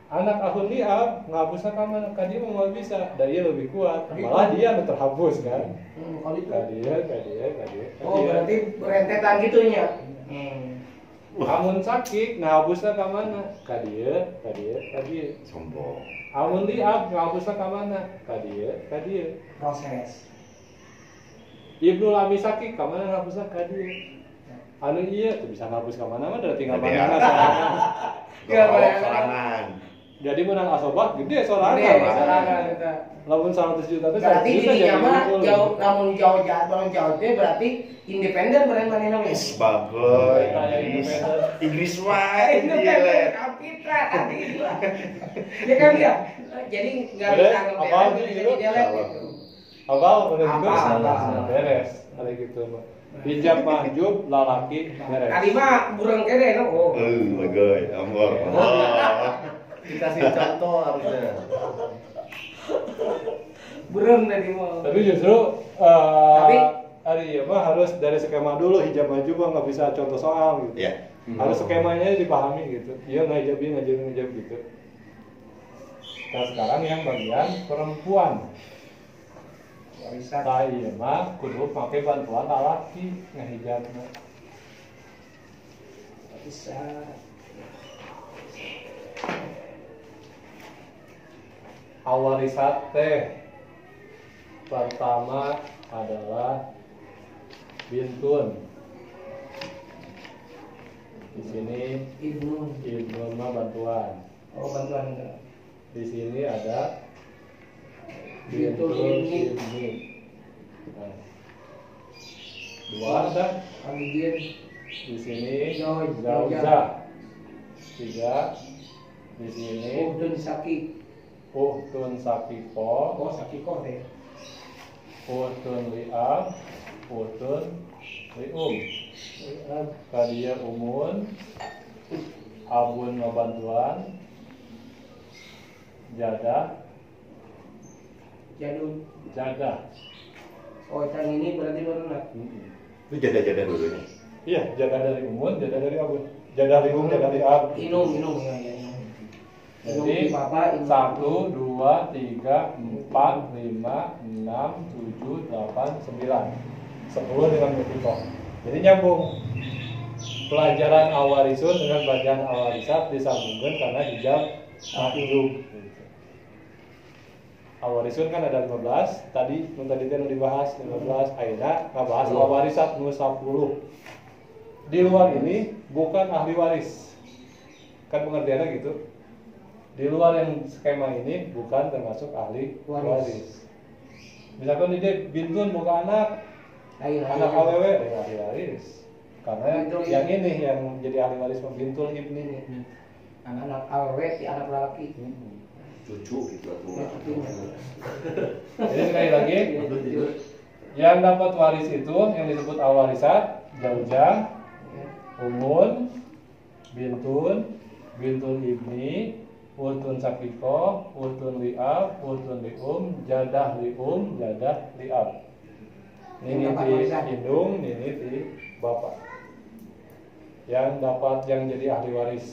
Anak ahun liab ngabusna ka mana? Ka dieu mah bisa. Da ieu lebih kuat. Malah dia anu terhapus kan. Kalau itu. Ka dieu. Oh, berarti berentetan gitunya. Amun sakit ngabusna ka mana? Ka dieu. Sombong. Amun liab ngabusna ka mana? Ka dieu. Proses. Ibnu lami sakit ka mana ngabusna ka dieu. Anu ieu teu bisa ngabus ka mana mah da tinggal Gedean. mana sorangan. Iya, Bawa Pak. sorangan. Jadi menang asobat gede Gede, sorangan. sorangan eta. Lamun 100 juta teh Berarti 100 juta dirinya jadi mah unggul. jauh, namun jauh teh berarti independen berarti mana namanya? Sebagai Kayak independen. Inggris wae Independen, dia. kapitra tadi lah. Ya kan dia. Jadi nggak Beres, bisa apa ngeberes gitu? jadi dialek Salah. gitu. Apa bener itu Apa? salah beres. Ada gitu mah. Hijab mahjub lalaki beres. Tadi mah bureng kene no. Oh. Bagai, ambor. Dikasih contoh harusnya. Bureng tadi mah. Tapi justru Tapi- hari ya mah harus dari skema dulu hijab maju mah nggak bisa contoh soal gitu. Ya. Harus skemanya dipahami gitu. Iya ngajab gitu. Nah sekarang yang bagian perempuan. Warisan. Saya mah kudu pakai bantuan laki ngehijabna. Bisa. Awarisat teh pertama adalah bintun. Di sini ibnu mah bantuan. Oh, bantuan enggak. Di sini ada Bintun bintun ibni. ibni. Nah, dua ada Ambil di sini Zauja. zauja. Tiga di sini Uhdun Saki. uhtun sakiko, Oh, Sakiko teh. uhtun li'ab, uhtun li'um. Kadia umun, abun mabantuan, jadah, Jadul. jadah. Oh, yang ini berarti baru nak. Itu jada-jada dulunya. Iya, jadah dari umun, jadah dari abun. Jadah li'um, jadah li'ab. Inung ya. Jadi 1, 2, 3, 4, 5, 6, 7, 8, 9 10 dengan multiple. Jadi nyambung. Pelajaran awarisun dengan pelajaran awarisat disambungkan karena hijab mahjub. Awarisun kan ada 15, tadi itu dibahas 15, akhirnya ngebahas awarisat 10. Di luar ini bukan ahli waris. Kan pengertiannya gitu. Di luar yang skema ini bukan termasuk ahli waris. Misalkan dia bintun bukan anak AWW dari ahli waris. Karena Bintun yang ini yang jadi ahli waris bintul ibni ini. anak awet si anak laki. Cucu gitu Jadi sekali lagi yang dapat waris itu yang disebut awarisat, zaujah, umun, bintun, bintul ibni, ultun sakiko, ultun li'ab, ultun li'um, jadah li'um, jadah li'ab. Ini di indung, ini di bapak. Yang dapat yang jadi ahli waris.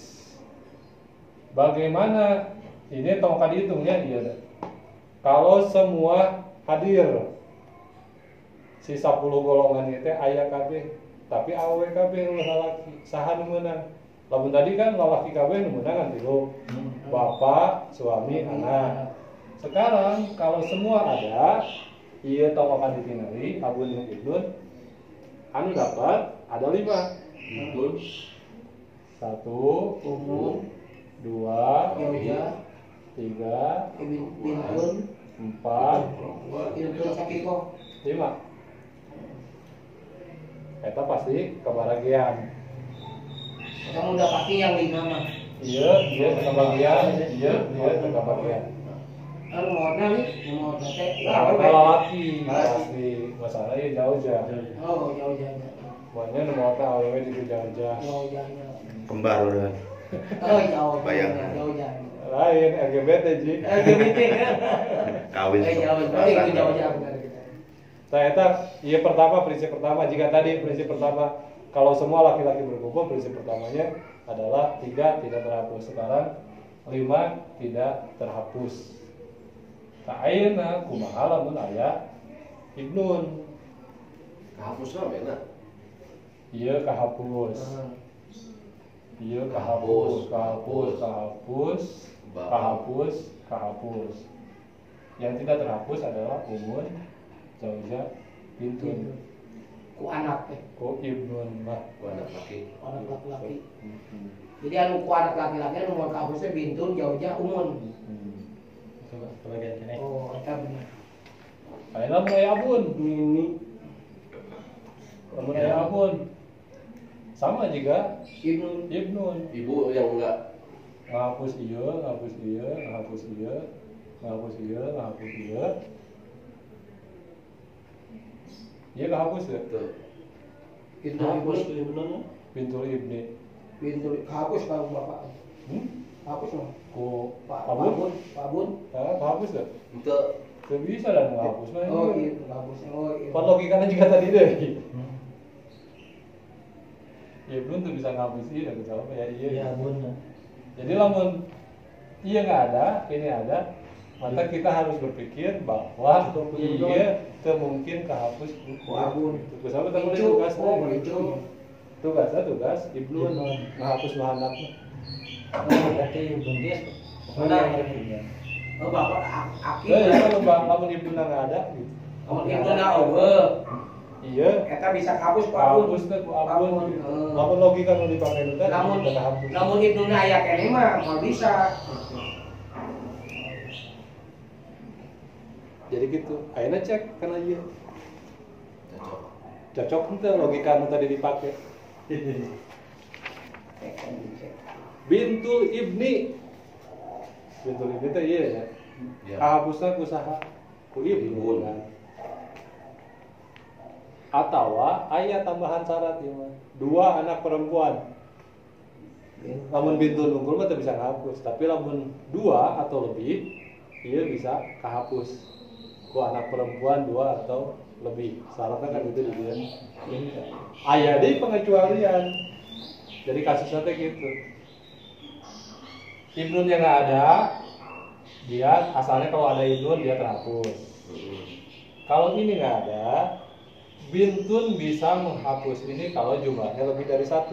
Bagaimana? Ini tongkat dihitungnya iya. Kalau semua hadir, si 10 golongan itu ayah kabeh, tapi awe kabeh nu lalaki, saha nu meunang? Lamun tadi kan lalaki kabeh nu meunang kan tilu. Bapak, suami, anak. Sekarang kalau semua ada, iya tongkokan ditingali, abun jeung ibnun, anu dapat ada 5. Ibnun 1, Umun, 2, Zauja, 3, Bintun, 4, Bintun Sakiko. 5. Eta pasti kebahagiaan. Kamu udah pasti yang 5 mah. Iya kebahagiaan, iya kebahagiaan. Anu modna nih, modna teh. Kalau laki pasti masalahnya jauh. Oh, jauh. Pokoknya nomor awewe di jauh. Jauh. Kembar udah. Oh, jauh. Bayang. Jauh. Lain, LGBT Ji. LGBT. Kawin. Jauh jauh. Iya prinsip pertama jika tadi prinsip pertama kalau semua laki-laki berkumpul prinsip pertamanya adalah 3 tidak terhapus. Sekarang 5 tidak terhapus. Ayeuna kumaha lamun aya ibnun. Kahapusna bener. Iya kahapus. Iya kahapus. Yang tidak terhapus adalah umun, zauja, bintun. Ku anak Ku ibnun mah. Ku anak laki. anak laki-laki. Jadi anu ku anak laki-laki anu mau kahapusnya bintun jauh umun. Coba bagian kene. Oh, eta bener. Ayeuna mun aya abun ini. Lamun aya abun sama juga Ibnun. Ibu yang enggak ngapus iya. Iya kahapus ya? tuh. Hapus Bintul ibni. Bintul hapus kalau bapak. Hapus mah. Ku Pak abun? Abun. Kahapus ya? Itu Gak bisa lah ngapus mah. Oh iya, hapus. Oh iya. Pan logikanya juga tadi deh. Ya belum tuh bisa ngapus iya dan jawab ya iya. Iya, bun. Jadi lamun iya nggak ada, ini ada, maka kita harus berpikir bahwa iya mungkin kehapus buku Abun. Tugas apa tadi Icu. tugas? Oh, icu. Tugas ibnun ngehapus anak. Oh, berarti bun dia. Oh bapak aki. Ya kalau lamun ibnun nggak ada gitu. Lamun ibnu na eueuh. Iya. Eta bisa hapus ku abun. Hapus teh ku abun. Heeh. Lamun logika nu dipakai itu teh Namun udah hapus. namun ibnu na aya keneh mah moal bisa. Jadi gitu. Ayeuna cek kana ieu. cocok. Cocok henteu logika nu tadi dipakai. Bintul ibni. Bintul ibni teh ieu ya. Ya. Kahapusna ku saha? Ku ibnu. Ibnu. Atawa aya tambahan syarat ieu mah. 2 anak perempuan. Lamun bintul unggul mah teu bisa ngahapus, tapi lamun 2 atau lebih ieu bisa kahapus. Ku anak perempuan 2 atau lebih. Syaratnya kan itu dia. Aya deui pengecualian. Jadi kasusnya teh gitu. Ibnun yang nggak ada, dia asalnya kalau ada ibnun dia terhapus. Kalau ini nggak ada, bintun bisa menghapus ini kalau jumlahnya lebih dari 1.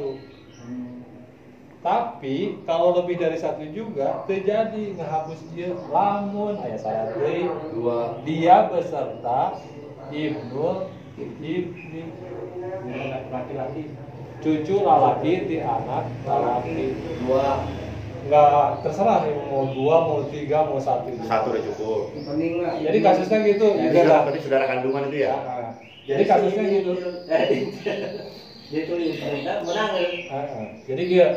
Tapi kalau lebih dari 1 juga terjadi ngehapus dia lamun aya syarat deui 2 dia beserta ibnu ibni Laki-laki. cucu lalaki di anak lalaki 2 nggak terserah nih mau 2 mau 3 mau 1 Satu udah cukup. Penting lah. jadi kasusnya gitu Jadi juga lah. berarti saudara kandungan itu ya? Jadi kasusnya gitu Dia tuh menang. jadi dia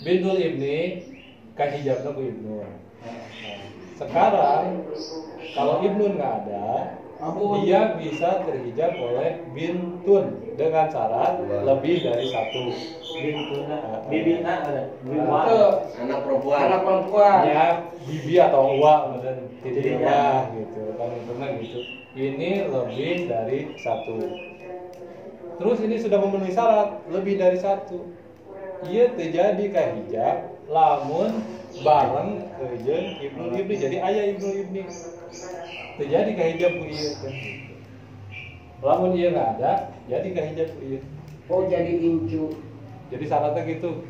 bintul ibni kahijabna ku ibnu. Sekarang kalau ibnu nggak ada, Abun. dia bisa terhijab oleh bintun dengan syarat lebih dari 1. Bintuna, bibina ada. Itu anak perempuan. anak perempuan. Ya bibi atau uwa dan titiknya gitu kan intinya gitu. Ini lebih dari 1. Terus ini sudah memenuhi syarat lebih dari 1. Ia terjadi kahijab lamun bareng kejen ibnu ibni jadi ayah ibnu ibni terjadi kahijab ku ieu teh. Lamun ieu nggak ada jadi kahijab ku ieu. Oh jadi incu. Jadi syaratnya gitu.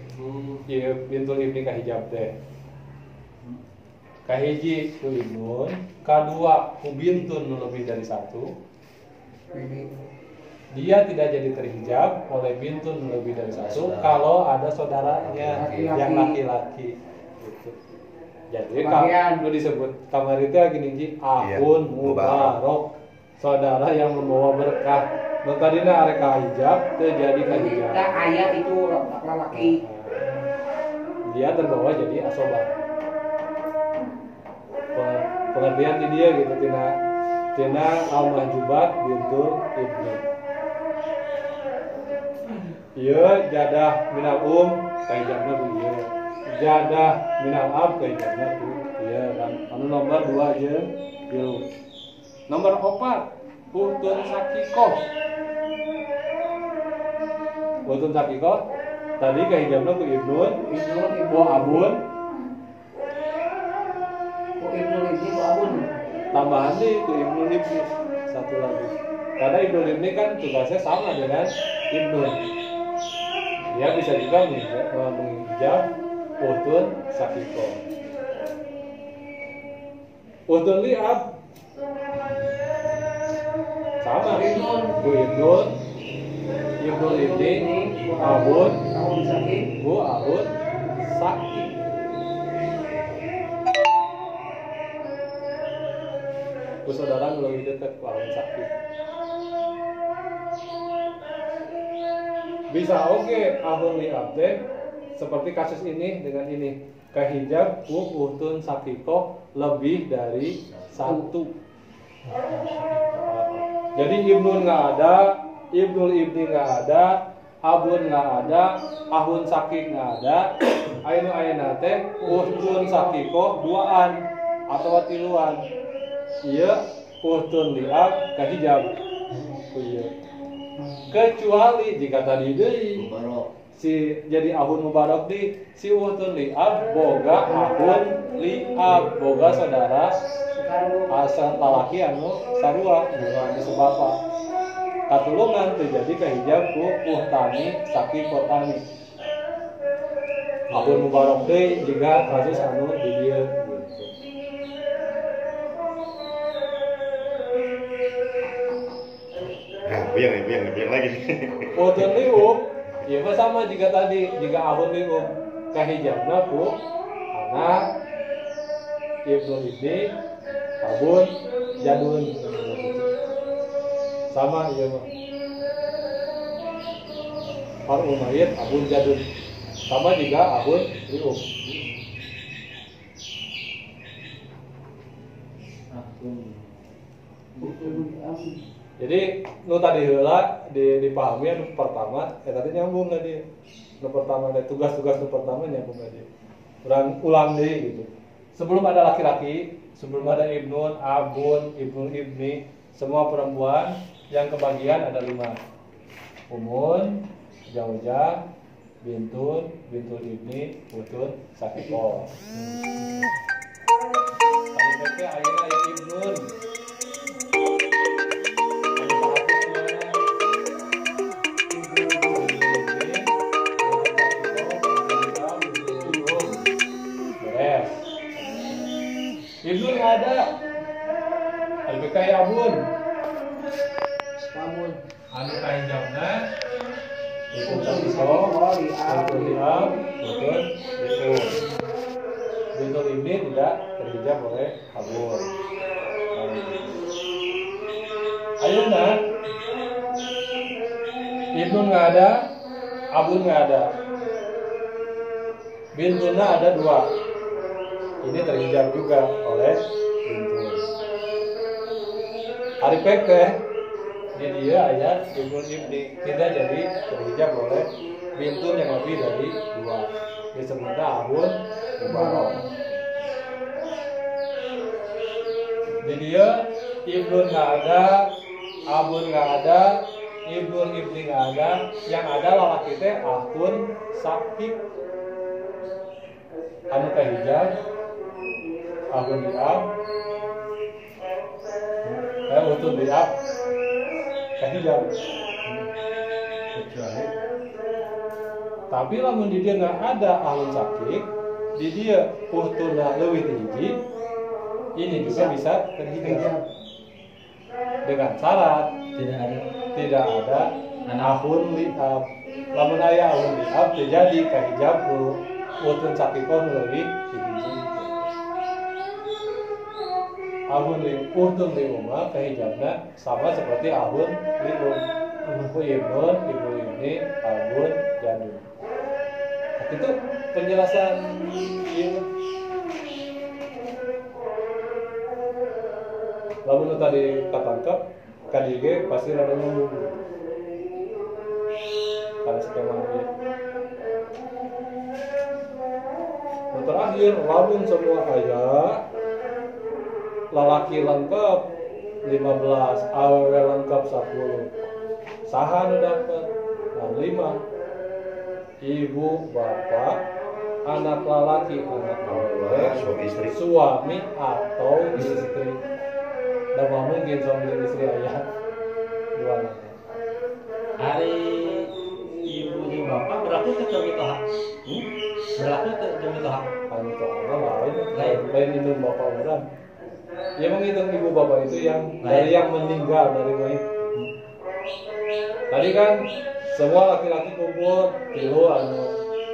Ieu bintul ibni kahijab teh. Kahiji ku ibnun, kadua ku bintun lebih dari 1. Dia tidak jadi terhijab oleh bintun lebih dari 1 kalau ada saudaranya Laki-laki. yang laki-laki gitu. Jadi Kebagian. kalau disebut kamar itu lagi nih akun Iya, mubarok saudara yang membawa berkah. Nu tadina arek kahijab teu jadi Jadi kahijab. kita ayat itu laki-laki. Dia terbawa jadi asobah. Pengertian di dia gitu tina al-mahjubat bintul ibni. Iya jadah minal kahijabna ku ieu. jadah minal ab kehijabna tuh ieu kan anu nomor 2 jeung 3. Nomor 4 utun sakikoh. Utun sakikoh tadi kehijabna ku ibnun ku abun Ibnu abun. tambahan nih ku ibnul ibni satu lagi karena ibnul ibni kan tugasnya sama dengan ibnun. Dia bisa juga menghijab utun sakikoh. Utun liab sama ku ibnun ibnul ibni abun sakit. bu abun sakit. Ku saudara lebih dekat ku abun sakit. Bisa oke abun liab teh seperti kasus ini dengan ini kehijab ku utun sakikoh lebih dari 1. Jadi ibnun nggak ada, ibnul ibni nggak ada, abun nggak ada, ahun sakik nggak ada. Ainu ayeuna teh utun sakikoh 2an atau 3. Iya utun liab kahijab. Iya. Kecuali jika tadi deui si jadi ahun mubarak di si utun liab boga ahun liab boga saudara asal lalaki anu sarua bukan disebapa katulungan terjadi kahijab ku uhtani sakikotani ahun mubarak di jika kasus anu di dieu gitu. Nah, biang lagi. Utun liub ya sama jika tadi jika ahun liub kahijabna ku anak ibnu ibni abun jadun sama ya mah farul mayit abun jadun sama juga abun liub. Jadi nu tadi heula dipahami anu pertama tadi nyambung tadi. Nu pertama ada tugas-tugas nu pertama nyambung tadi. Ulang deui gitu. Sebelum ada laki-laki, sebelum ada ibnun, abun, ibnul ibni, semua perempuan yang kebagian ada 5. Umun, jaujah, bintun, bintul ibni, utun, sakikoh. Tadi PP ayeuna aya ibnun. Ibnun nggak ada. Lebih kayak abun. Abun. Anu kahijabna utun sakikoh, utun liab, utun bintul. Bintul ini tidak terhijab oleh abun. Ayeuna ibnun nggak ada, abun nggak ada. Bintulna ada 2. Ini terhijab juga oleh bintul. Ari peke di dia ayat ibnul ibni tidak jadi terhijab oleh bintul yang lebih dari 2. Disebutnya abun mubarak. Di dia ibnun nggak ada, abun nggak ada, ibnul ibni nggak ada. Yang ada lalaki teh ahun sakik anu kahijab ahun liab utun liab kahijab kecuali tapi lamun di dia nggak ada ahun sakik di dia utuna leuwih hiji ini juga bisa terhijab dengan syarat tidak ada ahun liab. Lamun aya ahun liab terjadi kahijab utun sakikoh leuwih hiji. Ahun utun liuma kahijabna sama seperti ahun lium. Ku ibnun, ibnu ibni, abun, jadun. Itu penjelasan ini. Lamun tadi katangkep, kadige pasti rada nyambung. Karena skema ini. terakhir lamun semua ayah lalaki lengkap 15, awewe lengkap 10. Saha nu dapat? Nah, 5. Ibu, bapak, anak lalaki, anak awewe, suami atau istri. Dan mungkin suami dan istri ayah dua anak. Hari ibu di bapak berlaku ke demi tohak. Berlaku ke demi tohak. Anu tohak lain ibu bapak orang. Ya menghitung ibu bapak itu yang dari yang meninggal dari mayit. Tadi kan semua laki-laki kumpul 3 anu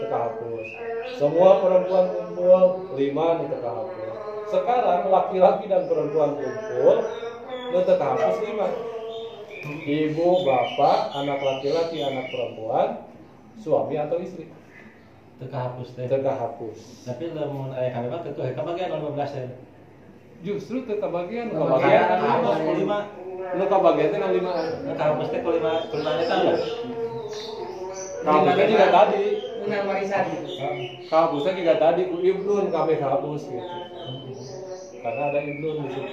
teka hapus. Semua perempuan kumpul 5 anu teka hapus. Sekarang laki-laki dan perempuan kumpul nu teka hapus 5. Ibu, bapak, anak laki-laki, anak perempuan, suami atau istri. Teka hapus teh. Teka hapus. Tapi lamun aya kami mah tentu kebagian 15 teh. Justru teka bagian Teka kebagian bagian. Hapus 5. lu kebagian teh 5. Teka hapus teh 5 eta. Kabusnya juga tadi. Menang warisan. Kabusnya juga tadi ku ibnun kami kabus gitu. Karena ada ibnun di situ.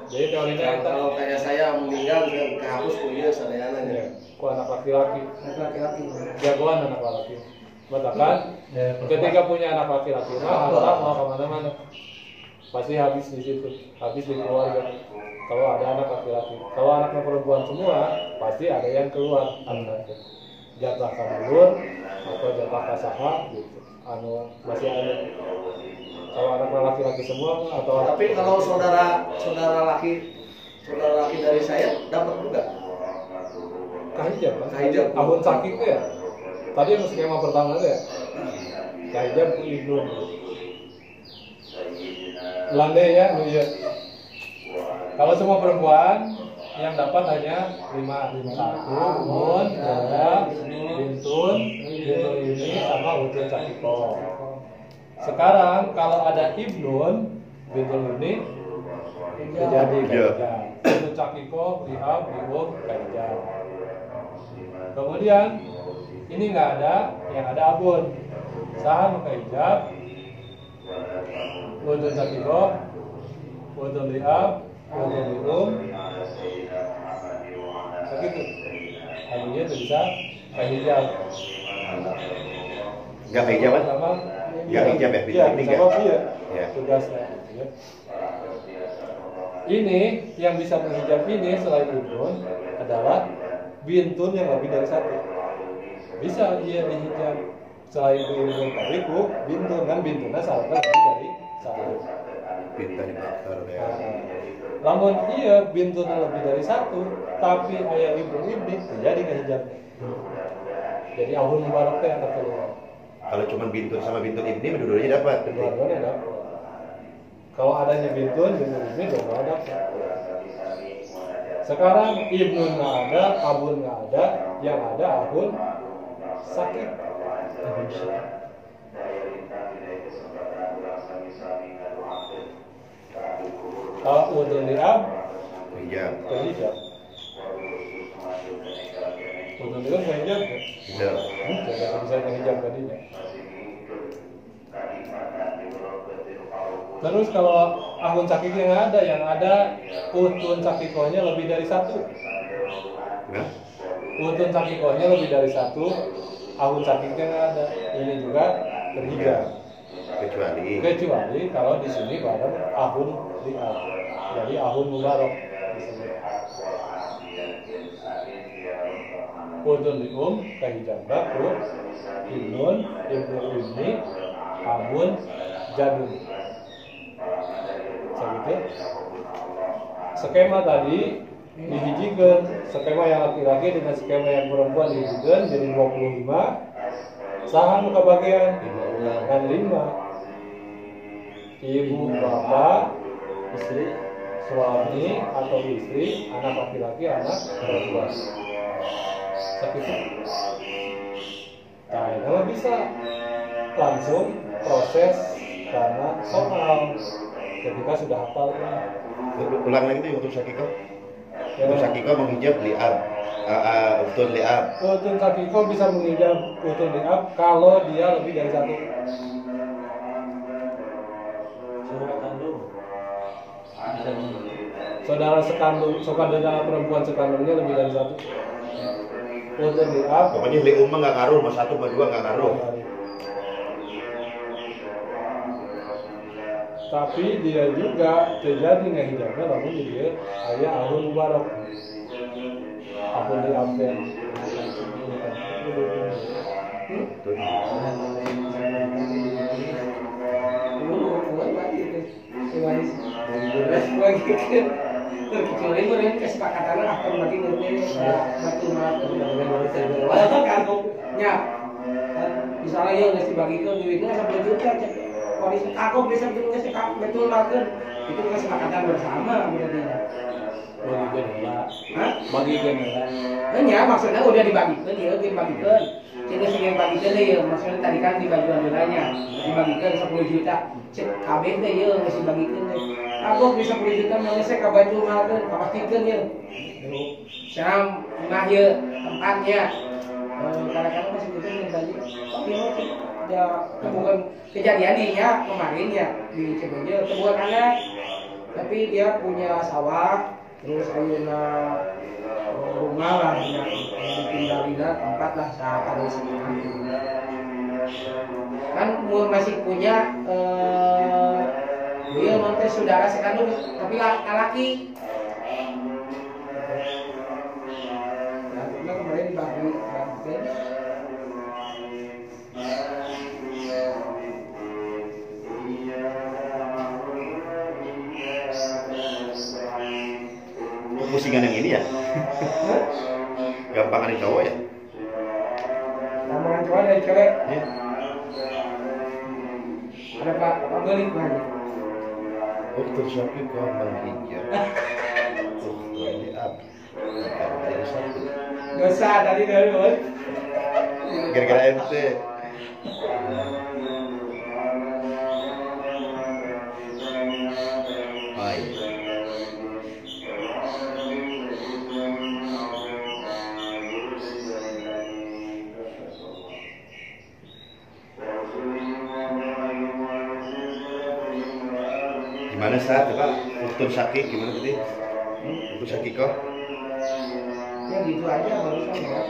Jadi teorinya Nah, kalau kayak saya meninggal dan kehapus kuliah sadeana nya. ku anak laki-laki, Anak laki-laki. jagoan anak laki. Bahkan ketika punya anak laki-laki mah harta mau kemana-mana pasti habis di situ, habis di keluarga. Kalau ada anak laki-laki, kalau anaknya perempuan semua pasti ada yang keluar anaknya. Jatah kabur atau jatah kasaha gitu. Anu masih ada. Kalau anak laki-laki semua atau Tapi kalau saudara laki dari saya dapat juga. kahijab kan? Kahijab. Abun sakit tuh ya. Tadi yang skema pertama tuh ya. Kahijab ibnun. Landai ya, ya. Kalau semua perempuan yang dapat hanya 5. 1 mun, 2, bintun ini sama utun cakiko. Sekarang kalau ada ibnun, bintun ini terjadi kahijab. Utun cakiko, lihab, lihub, kahijab. Kemudian ini nggak ada, yang ada abun. Saha nu kahijab, utun cakiko, utun lihab, utun lihub. Begitu. Anunya itu bisa kahijab. Enggak kahijab kan? Sama Nggak hijab ya, iya, ini sama nggak? iya. Ya. Tugasnya. Ya. Ini yang bisa menghijab ini selain ibnun adalah bintun yang lebih dari 1. Bisa dia dihijab selain ibnun tadi ku bintun kan bintunnya syaratnya lebih dari 1. Pintar dibakar ya. Namun iya bintunnya lebih dari 1, tapi ayah ibnu jadi ngehijab. Jadi ahun mubarak teh yang keluar. Kalau cuma bintun sama bintun ibni dua-duanya dapat. Dua-duanya dapat. Kalau adanya bintun ibni dua dapat. Sekarang ibnun nggak ada, abun nggak ada, yang ada ahun sakit. Kalau udun liab, Hijab. terhijab. Udun liab nggak hijab kan? Hijab. Tidak bisa ngehijab tadinya. Terus kalau ahun sakitnya nggak ada, yang ada utun sakikonya lebih dari 1. Nah, Utun sakikonya lebih dari 1, ahun sakitnya nggak ada. Ini juga terhijab. Kecuali kalau di sini bareng ahun liab. Jadi ahun mubarak di sini. Utun kahijab baku, ibnun, ibni, ahun, jadun. Segitu. Skema tadi dihijikeun, skema yang laki-laki dengan skema yang perempuan dihijikeun jadi 25. Saha nu kabagian? Kan 5. Ibu, bapak, istri, suami atau istri, anak laki-laki, anak perempuan. Segitu. Nah, kalau bisa langsung proses karena soal ketika sudah hafal ini. ulang lagi tuh untuk Sakiko. Ya. Untuk Sakiko menghijab liab. Utun liab. Utun sakiko bisa menghijab utun liab kalau dia lebih dari 1. saudara kandung. Ada Saudara sekandung, saudara perempuan sekandungnya lebih dari satu. Utun liab. Pokoknya li mah nggak ngaruh, mau satu mau dua nggak ngaruh. Tapi dia juga terjadi ngehijabnya namun dia ayah ahun mubarak. Ahun liabnya. Kecuali mereka kesepakatan akan mati ngerti satu kagumnya misalnya yang ngasih bagikan duitnya 1 juta polisi kagum bisa ngasih betul makan itu kesepakatan bersama berarti Bagi general. ya maksudnya udah dibagikan ya dibagikan jadi sih bagikan deh ya maksudnya tadi kan dibagi adulanya dibagikan 10 juta cek kabeh deh ya ngasih bagikan deh aku bisa 10 juta ngasih ke baju makan pastikan ya sam nah ya tempatnya kadang-kadang masih butuh yang tadi oh ya bukan kejadian ya kemarin ya di Cibogo sebuah anak tapi dia punya sawah terus ayeuna rumah lah yang ditinggalina tempat lah saat ada kan masih punya dia nanti saudara sekandung tapi laki nah kemarin dibagi Musingan yang ini ya? Gampangan di cowok ya? Gampangan cowok dari cewek? Iya. Ada Pak Belik lagi. Uktur Syafiq kau menghijab. Uktur liab. Dari satu. Dosa tadi dari Bos. Gara-gara MT. Baik. Gimana saat Pak? Uktur Syakik gimana tadi? Uktur Syakikoh? Ya gitu aja barusan ya.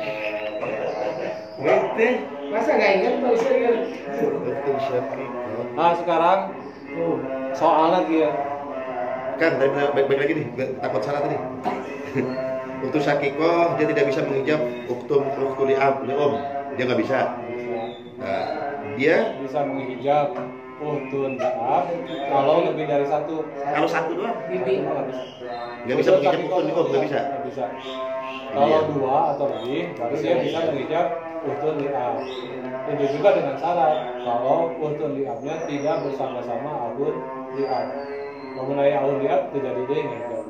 Gitu. Masa nggak ingat barusan ya? Uktur Syakikoh. Nah sekarang soal lagi ya. Kan tadi baik lagi nih, takut salah tadi. Uktur Syakikoh dia tidak bisa menghijab uktum liab liom, dia nggak bisa. Nah, dia Bisa menghijab utun liab kalau lebih dari satu. kalau satu doang Bibi. nggak bisa menghijab uktum liom, nggak bisa. Nggak bisa. Kalau dua atau lebih, baru dia bisa menghijab utun liab. Itu juga dengan syarat kalau utun liabnya tidak bersama-sama ahun liab. Mengenai ahun liab tidak ada yang menghijab.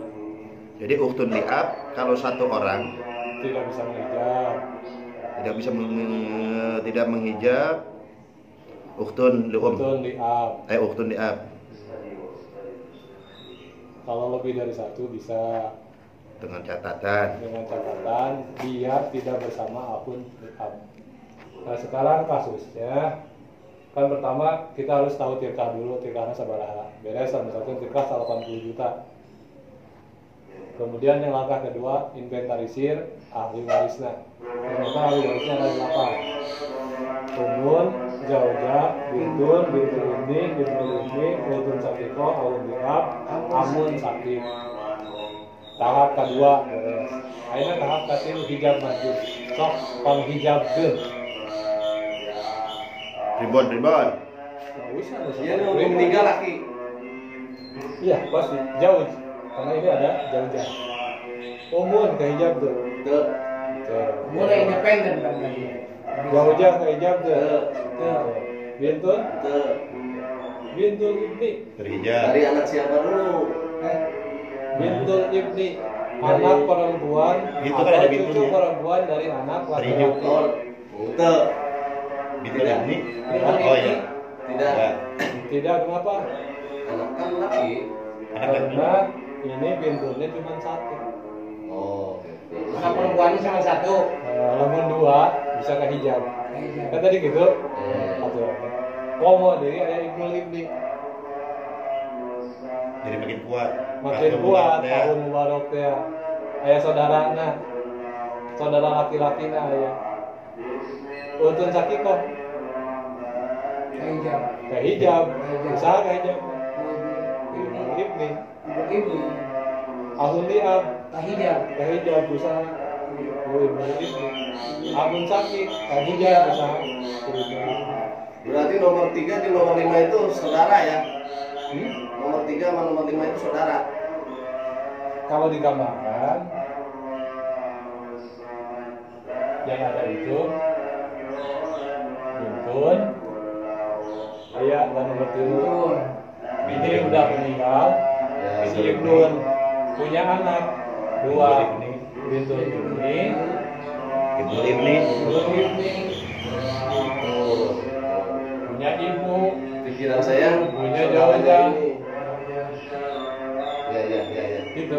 Jadi uktun liab kalau satu orang Tidak bisa menghijab. tidak menghijab uktun lium, Utun liab. uktun liab Kalau lebih dari satu bisa, dengan catatan dengan catatan dia tidak bersama ahun liab. Nah sekarang kasusnya kan pertama kita harus tahu tirkah dulu, tirkahnya sabaraha. Beres misalkan tirkah 80 juta. Kemudian yang langkah kedua inventarisir ahli warisnya. Ternyata ahli warisnya ada 8. Umun, Jaujah, Bintun ini, Ultun Sakiko, Aun Liab, Amun Sakik. Tahap kedua beres. Akhirnya tahap ketiga hijab maju. Sok panghijabkeun. ribon Nggak usah. Dia mau meninggal laki. Iya pasti jauh. Karena ini ada jauh. Umun ke hijab tuh. Tuh. Mulai independen kan tadi. Jauh ke hijab tuh. Bintun Tuh. ibni. berhijab. Dari anak siapa dulu? Bintun ibni. Anak perempuan Itu kan atau ada cucu bintun ya? perempuan dari anak laki-laki. Oh. Tuh. Bintun ini Bintun oh ini. ya Tidak. ya. Tidak kenapa? Anak kan laki. Karena ini bintunnya cuma satu. Oh. Anak perempuannya sama satu. Lamun dua bisa ke hijab. Kan tadi gitu. Satu. Komo dari ayah ibnu ibni. Jadi makin kuat. Makin Tahun kuat mubarak, ya. tahun mubarak ya. Aya saudarana. Saudara laki-laki na aya. Untun sakiko. Hijab. Ka hijab. Usaha ka hijab. Ibni. Ibu. Ahun liab. Hijab. Ka hijab usaha. Ibni. Ahun sakit. Ka hijab usaha. Berarti nomor 3 di nomor 5 itu saudara ya? Hmm? Nomor 3 sama nomor 5 itu saudara. Kalau digambarkan yang ada itu Bintun, ayah dan nomor 3 ini udah meninggal. Ya, Si Ibnun punya anak 2 Bintun ini Ibnu Ibni. punya ibu Pikiran saya punya saudaranya jauh-jauh ini. Ya. gitu.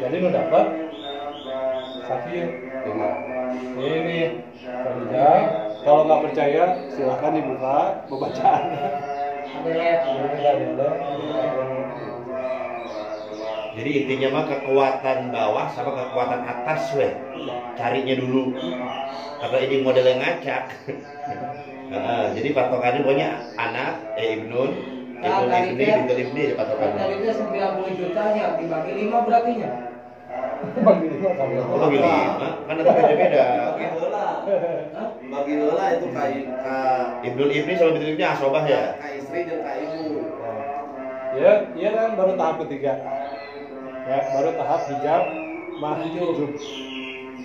Jadi lu dapat Sakir 5. ini kerja. Kalau nggak percaya silahkan dibuka pembacaan. Jadi intinya mah kekuatan bawah sama kekuatan atas weh. Carinya dulu. Kalau ini modelnya ngacak. Jadi patokannya pokoknya anak, Ibnun, Ibnu Ibni patokannya. Tadi itu 90 jutanya dibagi 5 berartinya. Bagi lima kami. Oh, bagi 5, kan itu beda-beda. Bagi heula itu ka Ibnu Ibni sama Ibnu Ibni asobah ya. istri jeung ka ibu. Ya, iya kan baru tahap ketiga. Ya, baru tahap hijab mahjub.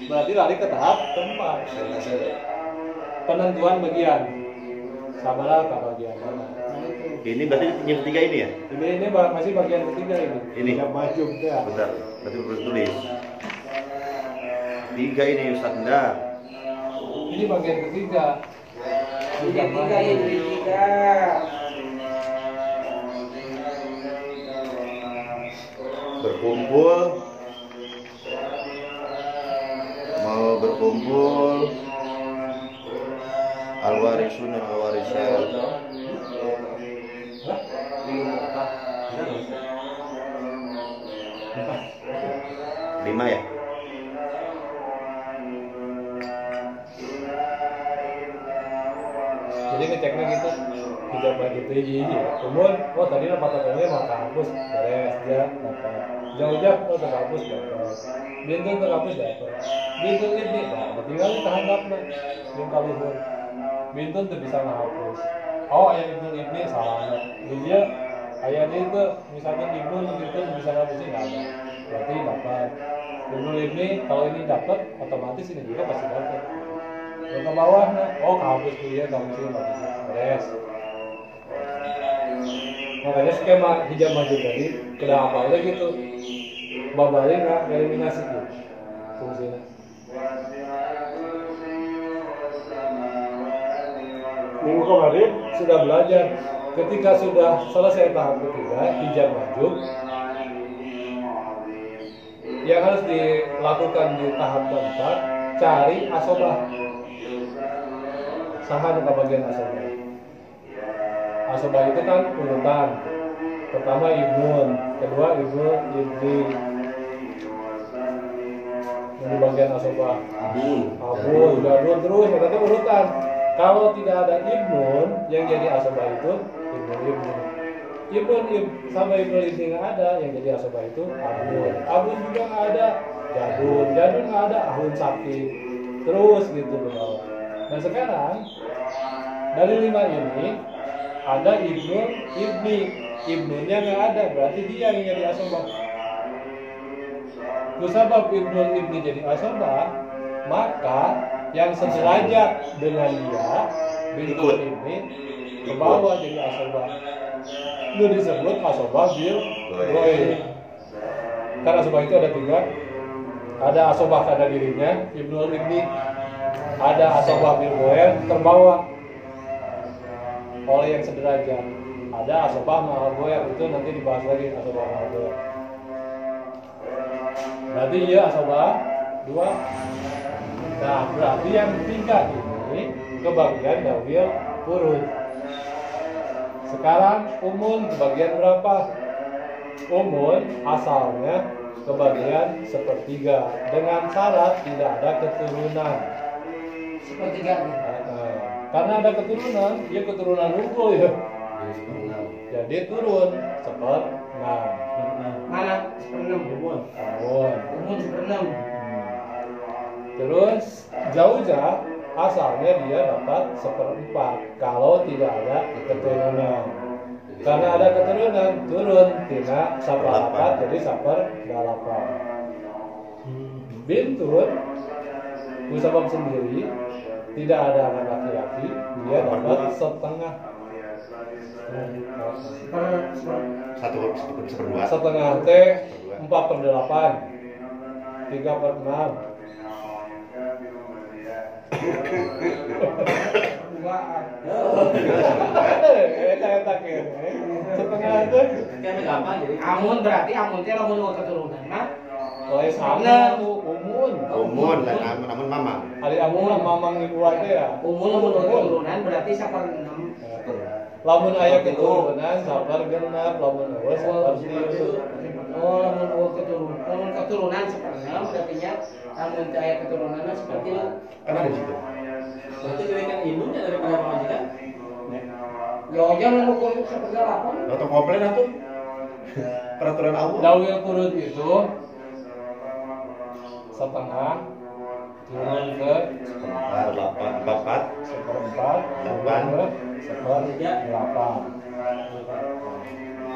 Berarti lari ke tahap keempat. Penentuan bagian. Sabarlah ke bagian mana. Ini berarti yang ketiga ini ya? Ini masih bagian ketiga ini. Ini. Hijab mahjub ya. Bentar, berarti perlu tulis. 3 ini Ustaz Endar. Ini bagian ketiga. Jadi 3 ya, jadi 3. Berkumpul, mau berkumpul, al-warisun dan al-warisan. Lima ya? Jadi ngeceknya gitu. Hijab mahjub itu iya. Kemudian, oh tadi lah patokannya maka hapus, beres dia dapat. Jauh-jauh, oh terhapus dapat. Bintun terhapus dapat. Bintun ini, nah tinggal tahanap lah. Yang kaluhur. Bintun tuh bisa ngehapus. Oh ayah Bintun ini salah. Dia ayah dia itu misalkan Bintun Bintun bisa ngapusin nggak ada. Berarti dapat. Bintun ini kalau ini dapat, otomatis ini juga pasti dapat. Yang ke bawah, nah, oh kehapus dia ngapusin beres. Makanya skema hijab mahjub tadi kena apa aja gitu. Babalik nggak eliminasi gitu fungsinya. Minggu kemarin sudah belajar. Ketika sudah selesai tahap ketiga hijab mahjub, yang harus dilakukan di tahap keempat cari asobah. Sahan ke bagian asobah. Asobah itu kan urutan. Pertama Ibnun, kedua Ibni. Yang di bagian asobah. Abun, Jadun terus, itu urutan. Kalau tidak ada Ibnun yang jadi asobah itu Ibnun sama Ibnun ini nggak ada, yang jadi asobah itu Abun. Abun juga nggak ada, Jadun nggak ada, Ahun sakit. Terus gitu bawah. Nah sekarang dari 5 ini ada Ibnun, Ibnunnya nggak ada, berarti dia yang jadi asobah. Kusabab Ibnun Ibni jadi asobah, maka yang sederajat dengan dia Ibnun Ibni ke bawah jadi asobah. Itu disebut asobah bil goy. Karena asobah itu ada 3. Ada asobah pada dirinya Ibnun Ibni, ada asobah bil goy terbawa oleh yang sederajat. Ada asobah mahal goyah, itu nanti dibahas lagi asobah mahal goyah. Berarti iya asobah 2. Nah berarti yang 3 ini kebagian dawil urut. Sekarang umun kebagian berapa? Umun asalnya kebagian sepertiga dengan syarat tidak ada keturunan. Sepertiga nih. Karena ada keturunan, dia keturunan unggul ya. Jadi turun seperenam. Mana? Seperenam. Umun. Umur seperenam. Terus jauh-jauh asalnya dia dapat seperempat kalau tidak ada keturunan. Karena ada keturunan turun tidak saparapat jadi saperdalapan. Bintun musabab sendiri tidak ada anak laki-laki dia dapat setengah. Seperdua. Setengah T 4/8 3/6. Setengah itu Kan gampang jadi. Amun berarti amun teh lamun mau keturunan mah. oleh sama tuh umun. Umun dan amun mama. Ari amun mamang ibu aja ya. Umur lamun mau keturunan berarti seperenam. Lamun aya keturunan sabar genap, lamun eueuh seperti Oh, lamun mau keturunan, lamun keturunan seperenam berarti lamun teh aya keturunan seperti itu. Kan ada di situ. Berarti kebaikan induknya daripada pemajikan. Ya jangan hukum seperdalapan. Atau komplain atuh. Peraturan Allah. dawil kurut itu setengah turun ke 4 seperempat Delapan. turun ke seperdelapan.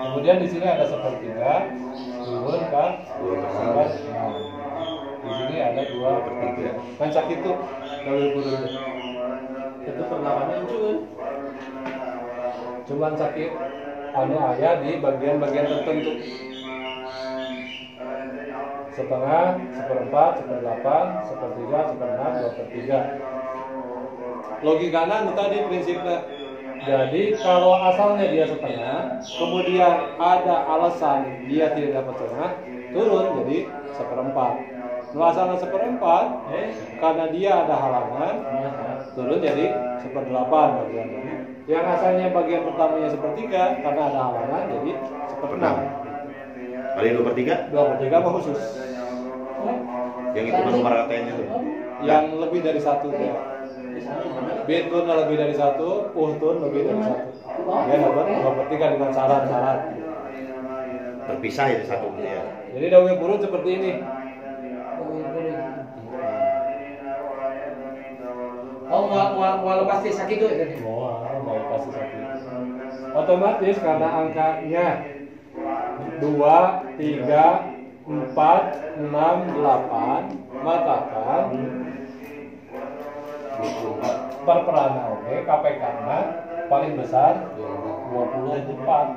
Kemudian di sini ada sepertiga turun ke seperenam. Di sini ada 2/3. Kan sakit tuh dawil kurut. Itu perlawannya cuy. Cuman sakit anu aya di bagian-bagian tertentu. Setengah, seperempat, seperdelapan, sepertiga, seperenam, 2/3. Logikanya itu tadi prinsipnya. Jadi kalau asalnya dia setengah, kemudian ada alasan dia tidak dapat setengah, turun jadi seperempat. Nu asalnya seperempat, karena dia ada halangan, turun jadi seperdelapan bagiannya. Yang asalnya bagian pertamanya sepertiga, karena ada halangan jadi seperenam. Kali 2/3 2/3 mah khusus. yang itu nomor katanya tuh. Yang lebih dari satu ya. Bintun lebih dari satu, uhtun lebih dari satu. Dia dapat 2/3 dengan syarat-syarat. Terpisah itu satu ya. Jadi dawil kurut seperti ini. Oh, mau lepas desa gitu ya tadi. Mau pasti sakit. Otomatis karena angkanya 2, 3, 4, 6, 8, maka kan perperanan oke KPK -nya paling besar 24.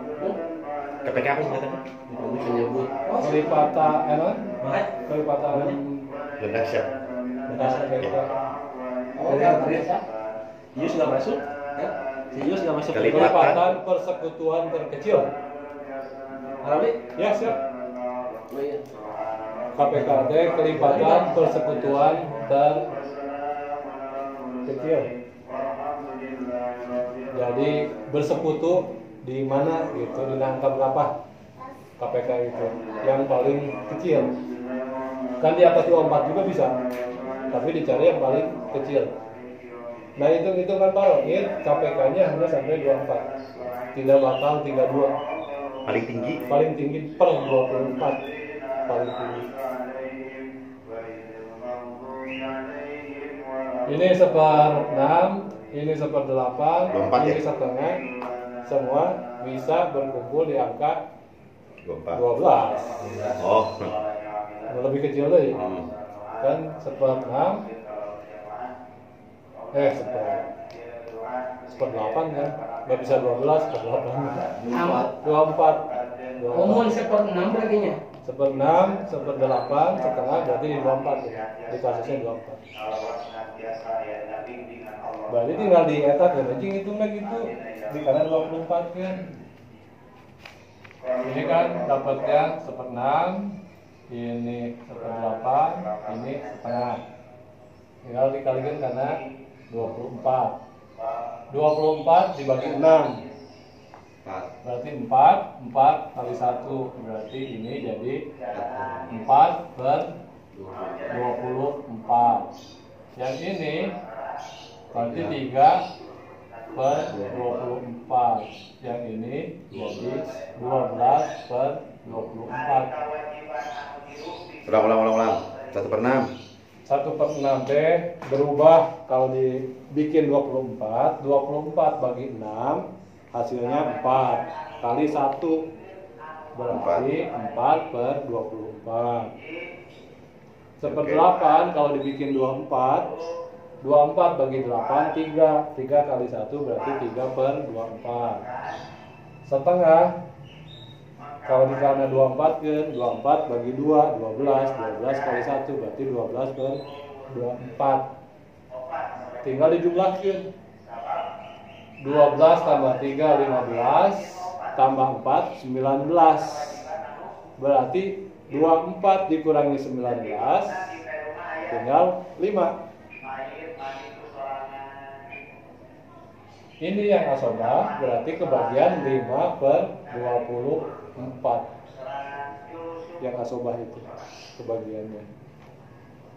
KPK apa sih katanya? Menyebut Kelipatan kelipatan Ledak siap. Yus nggak masuk? Si Yus nggak masuk. kelipatan persekutuan terkecil. Arabi? Ya siap. Oh iya. KPKD kelipatan persekutuan terkecil. Jadi bersekutu di mana gitu, di angka berapa KPK itu yang paling kecil. Kan di atas 24 juga bisa, tapi dicari yang paling kecil. Nah itu kan paroid KPK-nya hanya sampai 24, tidak bakal 32. Paling tinggi. Paling tinggi per 24 paling tinggi. Ini 1/6, ini 1/8, 24 ini ya? setengah. Semua bisa berkumpul di angka 24. 12. Oh. Lebih kecil deh. Kan 1/6. 1/8 kan? Nggak bisa 12, 1/8. 24. Umur seperenam berarti nya. 1/6, 1/8, setengah berarti di 24 ya. Di kasusnya 24. Berarti tinggal di eta kan anjing hitungnya gitu. Di kanan 24 kan. Ini kan dapatnya 1/6, ini 1/8, ini setengah. Tinggal dikalikan karena 24. 24 dibagi 6. berarti 4 kali 1 berarti ini jadi 4 per 24. Yang ini berarti 3 per 24. Yang ini jadi 12 per 24. Ulang. 1 per 6. 1 per 6 teh berubah kalau dibikin 24 bagi 6 hasilnya 4 kali 1 berarti 4 per 24. Seper 8 kalau dibikin 24 bagi 8 3 kali 1 berarti 3 per 24. Setengah kalau karena 24 ke 24 bagi 2 12 kali 1 berarti 12 per 24. Tinggal dijumlahkan 12 tambah 3 15 tambah 4 19. Berarti 24 dikurangi 19 tinggal 5. Ini yang asobah berarti kebagian 5 per 24. Yang asobah itu kebagiannya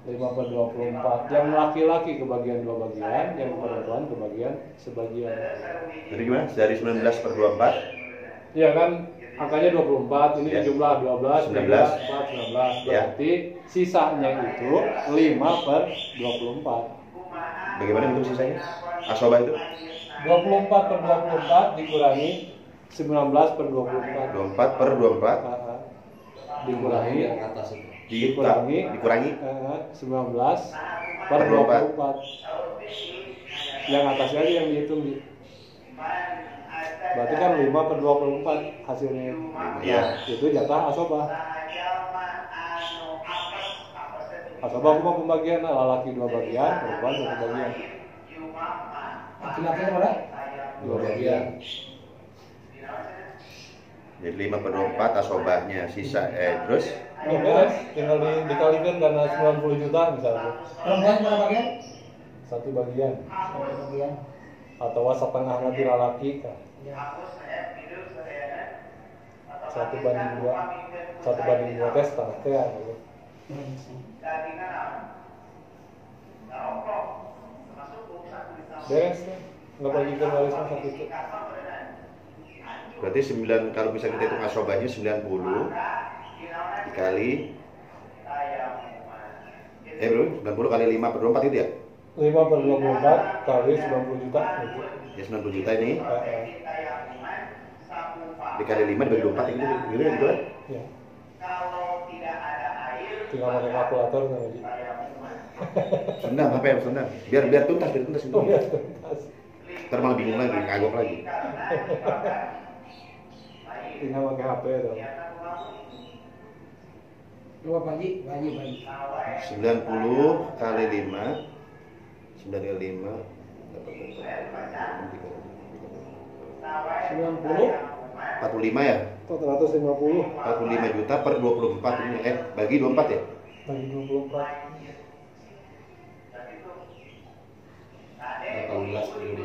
5 per 24. Yang laki-laki kebagian 2 bagian, yang perempuan kebagian sebagian. Jadi gimana? Dari 19 per 24? Iya kan angkanya 24, ini Ya. jumlah 12, 19. 4, 19. Ya. Berarti sisanya itu 5 per 24. Bagaimana hitung sisanya? Asobah itu? 24 per 24 dikurangi 19 per 24. 24 per 24 Dikurangi yang atas itu. dikurangi 19 per 24. Yang atasnya aja yang dihitung. Berarti kan 5 per 24 hasilnya. Iya. Itu jatah asobah. Asobah cuma pembagian, laki 2 bagian, perempuan 1 bagian. Laki-laki berapa? 2 bagian. Jadi 5 per 24 asobahnya sisa terus Ini beres, tinggal dikalikan karena 90 juta misalnya. Perempuan berapa bagian? 1 bagian. Satu bagian. Atau setengah nanti laki kan. 1 banding 2. 1 banding 2 tes setengah teh gitu. Beres ya, nggak bagikan warisan satu itu. berarti 9 kalau bisa kita hitung asobahnya 90 dikali bro 90 kali 5 per 24 itu ya? 5 per 24 kali 90 juta gitu. Ya 90 juta ini Eh. dikali 5 dibagi 24 gitu gitu kan? Ya. Tinggal pakai kalkulator kan lagi. Sendang apa ya sendang? Biar tuntas itu. Oh ya, tuntas. Ntar malah bingung lagi, ngagok lagi. Tinggal pakai HP dong. Dua Pak Haji. 90 kali 5 9 kali 5 90 45 ya? 450 45 juta per 24 ini bagi 24 ya? bagi 24. 18 per 5.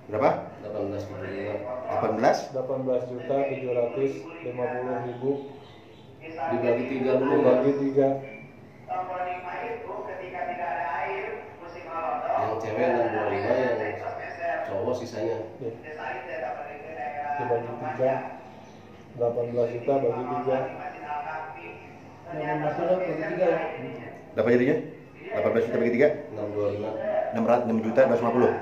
Berapa? 18 per 5. 18 18 juta 750 ribu Dibagi 3 dulu kan? dibagi 3. Yang cewek 625, yang cowok sisanya. Ya. Dibagi 3. 18 juta bagi 3. Yang masuk bagi 3 ya. berapa jadinya? 18 juta bagi 3 625. 6 juta 250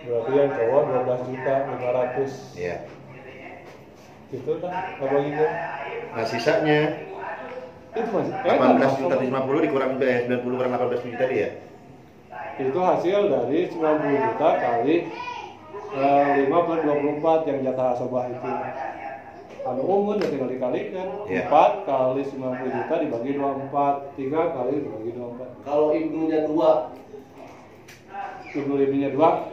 Berarti yang cowok 12 juta 500. iya. Gitu kan? Nggak bagi kan? Nah sisanya Itu masih 18 juta 50 dikurang 90 kurang 18 juta tadi ya? Itu hasil dari 90 juta kali 5 per 24 yang jatah asobah itu. Anu umum ya tinggal dikalikan. Iya. 4 kali 90 juta dibagi 24, 3 kali dibagi 24. Kalau ibunya 2, Ibu-ibunya 2,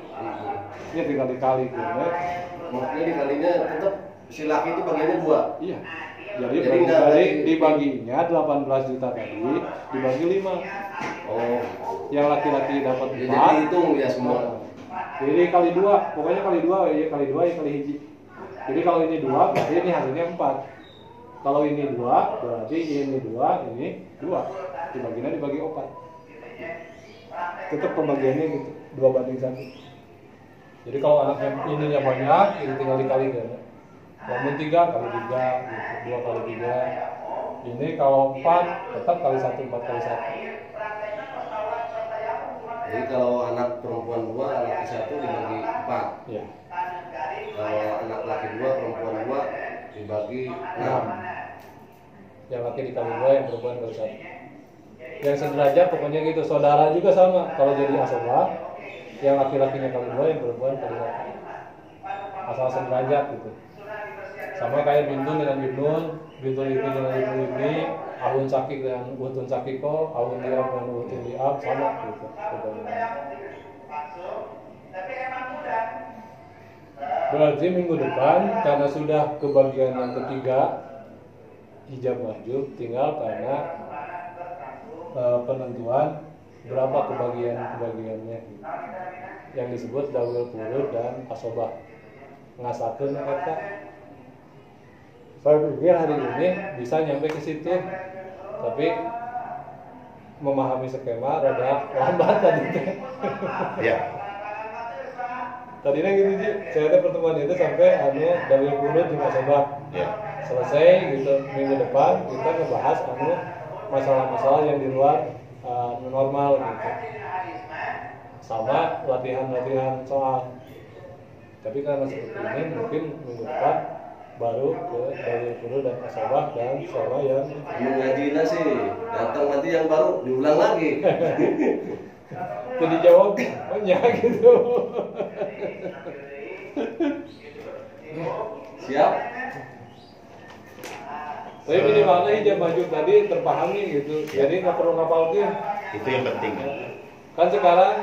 ya tinggal dikalikan ya. makanya dikalinya tetap si laki itu bagiannya 2. Iya. Jadi Jadi nggak dari dari- dibaginya 18 juta tadi dibagi 5. Oh, Yang laki-laki dapat ya 4. jadi hitung ya semua. Jadi kali 2, pokoknya kali 2 ya, kali 2 ya kali hiji. Jadi kalau ini 2 berarti ini hasilnya 4. Kalau ini 2 berarti ini 2, ini 2. Dibaginya dibagi 4. Tetap pembagiannya gitu, 2:1. Jadi kalau anaknya ininya banyak, ini tinggal dikalikan. Kalau 3 kali 3, gitu. 2 kali 3. Ini kalau 4 tetap kali 1, 4 kali 1. Jadi kalau anak perempuan 2, anak laki 1 dibagi 4. Ya. Kalau anak laki 2, perempuan 2 dibagi 6. Yang laki dikali 2, yang perempuan kali 1. Yang sederajat pokoknya gitu. Saudara juga sama. Kalau jadi asobah, yang laki-lakinya kali 2, yang perempuan kali 1. Asal sederajat gitu. Sama kayak bintun dengan bintun, bintun ini dengan bintun ini, ahun sakik dengan utun sakiko, ahun liab dengan utun liab, sama gitu. Berarti minggu depan karena sudah kebagian yang ketiga hijab majub, tinggal karena penentuan berapa kebagiannya gitu. Yang disebut dawil purud dan asobah. Ngasakeun eta. Saya pikir hari ini bisa nyampe ke situ, tapi memahami skema rada lambat tadi. Ya. Tadinya gitu sih, saya ada pertemuan itu sampai dawil purud di asobah. Ya. Selesai gitu, minggu depan kita ngebahas masalah-masalah yang di luar normal gitu, sama latihan soal. Tapi karena seperti ini mungkin minggu depan baru ke dawil purud dan asobah dan sama yang Ngajinya sih, datang nanti yang baru diulang lagi. jadi jawab banyak gitu. Siap? Tapi minimalnya hijab majub tadi terpahami gitu, jadi nggak perlu ngapalin. Itu yang penting. Kan sekarang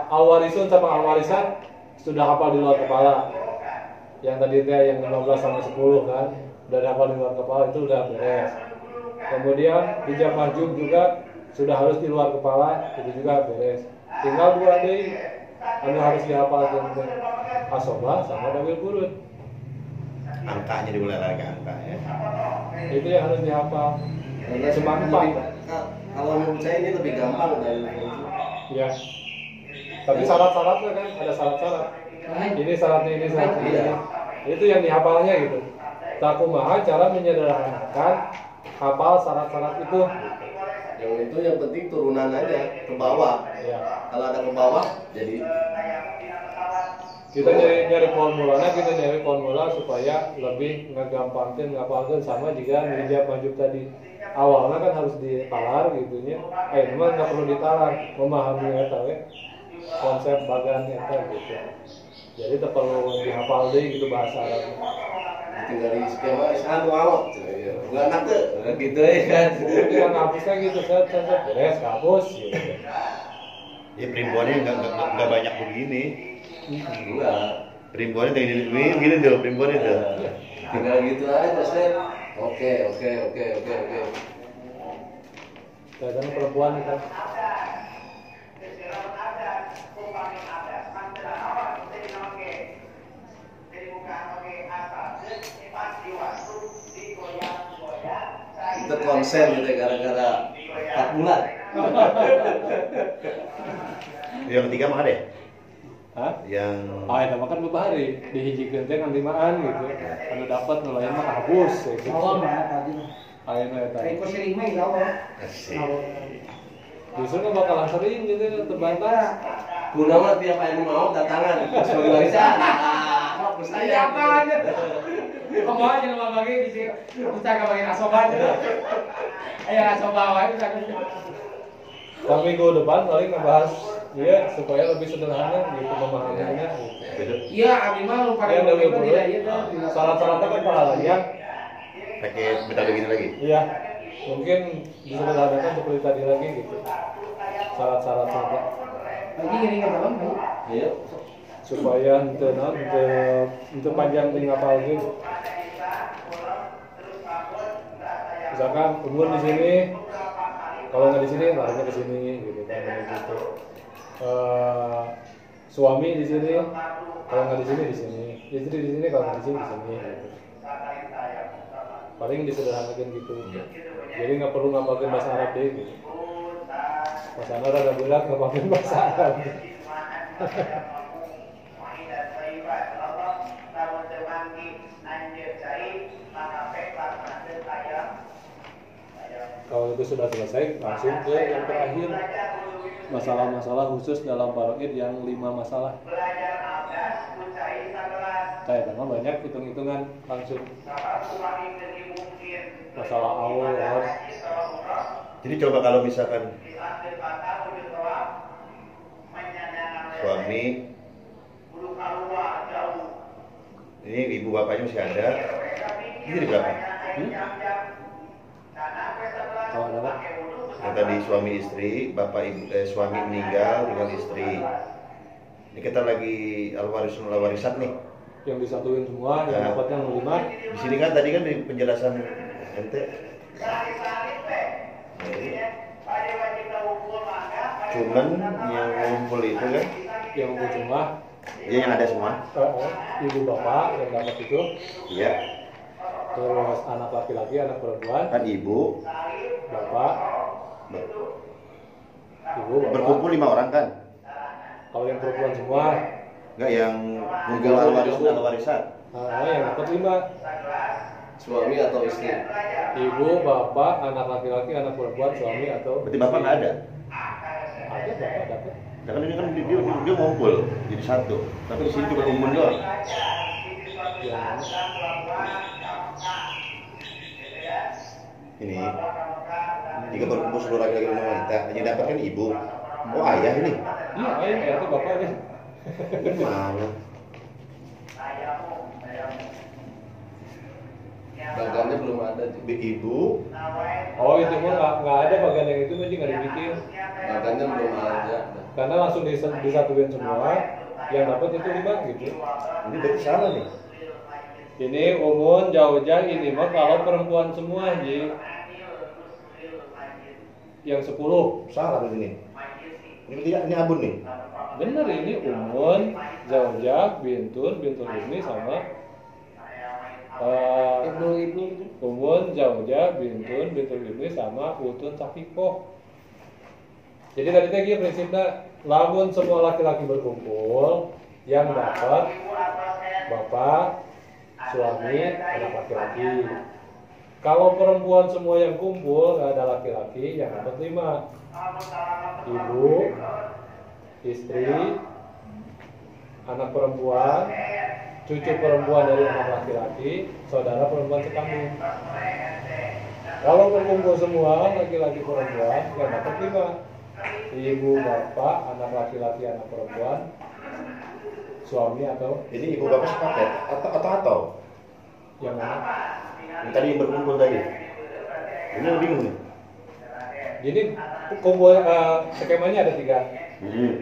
al-warisun sama al-warisan sudah hafal di luar kepala. Yang tadi teh yang 15 sama 10 kan udah hafal di luar kepala, itu udah beres. Kemudian hijab majub juga sudah harus di luar kepala, itu juga beres. Tinggal 2 deh anu harus dihafalkan, asobah sama dawil purud. Angkanya dimulai lagi angka ya. Itu yang harus dihafal. Karena Cuma lebih- 4. kalau menurut saya ini lebih gampang dari Ya. Tapi syarat-syaratnya kan ada syarat-syarat. Ini syaratnya, ini syaratnya. Iya. Itu yang dihafalnya gitu. Takumaha cara menyederhanakan hafal syarat-syarat itu. yang penting turunan aja ke bawah. Ya. Kalau ada ke bawah jadi Kita nyari formula supaya lebih ngegampangkan ngapalkan, sama juga hijab majub tadi. Awalnya kan harus ditalar gitunya. Memang nggak perlu ditalar, memahami eta we konsep bagan eta gitu. Jadi tak perlu dihafal deh gitu bahasa Arab. tinggal di skema anu awak. Enggak enak tuh gitu ya kan. Tinggal ngapusnya gitu, set beres hapus gitu. Ya perimpuannya nggak banyak begini. Enggak. Perimpuannya gini tuh perimpuannya tuh. Tinggal gitu aja set. Oke. Kadang perempuan kan Itu konsen gitu gara-gara 4 bulan. Yang ketiga mah ada ya? hah? Yang Itu makan bebari dihijikeun teh ngan 5an gitu. Anu dapat nu lain mah habus ya gitu. Awam ya tadi. Ayeuna eta. Reko sering main awam. asik. Justru mah bakalan sering gitu terbatas. Guna mah tiap anu mau datangan sebagai barisan. Fokus Saya aja. apa aja. Kamu aja nama bagi di sini. Kita kabarin asoba aja. Ayo asoba wae bisa. Tapi minggu depan paling ngebahas ya supaya lebih sederhana gitu memahaminya gitu. Iya, abi mah lu pada Yang dawil itu purud, tidak iya tuh. syarat-syaratnya kan paralel ya. Pakai metode begini lagi. Iya, mungkin disederhanakan seperti tadi lagi gitu. Syarat-syaratnya Lagi gini ke dalam kan? Iya. supaya ente panjang di ngapal gitu. Misalkan umur di sini, kalau nggak di sini larinya ke sini gitu kan gitu. Suami di sini, kalau nggak di sini di sini. Istri di sini, kalau nggak di sini di sini. Paling disederhanakan gitu. Jadi nggak perlu ngapalin bahasa Arab deh. Gitu. Bahasa Arab agak berat ngapalin bahasa Arab. Kalau itu sudah selesai, langsung ke yang terakhir. Masalah-masalah khusus dalam paroid yang 5 masalah. Kayak memang banyak hitung-hitungan langsung. Masalah awal. Jadi coba kalau misalkan suami ini ibu bapaknya masih ada, ini di berapa? Kalau ada apa? Yang tadi suami istri, bapak ibu suami meninggal tinggal istri. Ini kita lagi al-warisat nih. Yang disatuin semua, yang dapatnya 5. Di sini kan tadi kan di penjelasan ente. Cuman yang ngumpul itu kan, Yang ngumpul semua, ya yang ada semua. ibu bapak yang dapat itu, Iya. terus anak laki-laki, anak perempuan, Kan ibu bapak, ibu bapak. berkumpul 5 orang kan? Kalau yang perempuan semua, Enggak yang ngumpul al-warisat. yang dapat 5. Suami atau istri? Ibu, bapak, anak laki-laki, anak perempuan, suami atau Berarti bapak nggak ada. Ada bapak dapat. Ya kan ini kan dia ngumpul jadi satu. Tapi di sini cuma umum doang. Yang Ini jika berkumpul seluruh laki-laki dan wanita, yang dapat kan ibu. Oh ayah ini. iya, ayah itu bapaknya. Mana? Bagannya belum ada. Ibu. Oh itu mah nggak ada bagian yang itu mesti nggak dibikin. Bagannya belum ada. Karena langsung disatuin semua, yang dapat itu 5 gitu. Ini berarti salah nih. Ini umum jauh-jauh ini mah kalau perempuan semua Ji. Yang 10. Salah berarti ini. Ini abun nih. Bener ini umum jauh-jauh bintun ini sama umum jauh-jauh bintun ini sama utun sakiko. Jadi tadi tadi prinsipnya lamun semua laki-laki berkumpul yang dapat bapak, suami, anak laki-laki. Kalau perempuan semua yang kumpul nggak ada laki-laki yang dapat 5. Ibu, istri, anak perempuan, cucu perempuan dari anak laki-laki, saudara perempuan sekambung. Kalau berkumpul semua laki-laki perempuan yang dapat 5. Ibu, bapak, anak laki-laki, anak perempuan, suami atau Ini ibu bapak sepaket atau yang mana? yang tadi yang berkumpul tadi. Ini yang bingung nih. Jadi kumpul skemanya ada 3. Hmm.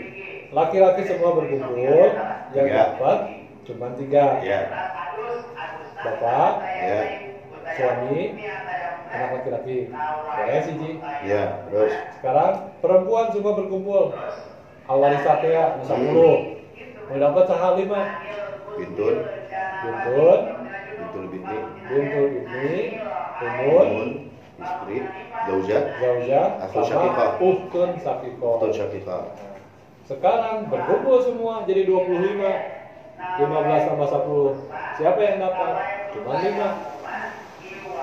Laki-laki semua berkumpul, yang Tiga. dapat cuma 3. Ya. Bapak, Ya. suami, anak laki-laki. Ya sih Ji. Ya. Terus. Sekarang perempuan semua berkumpul. Al-warisatnya 10. Mau dapat sahal 5. Bintun. Bintun, Bintul binti. bintun ini, umun, Umun. Istri. Zaujah. zaujah, Aku sama syakikah. uhtun sakiko. Tun syakikah. Sekarang berkumpul semua jadi 25. 15 tambah 10. Siapa yang dapat? Cuma 5.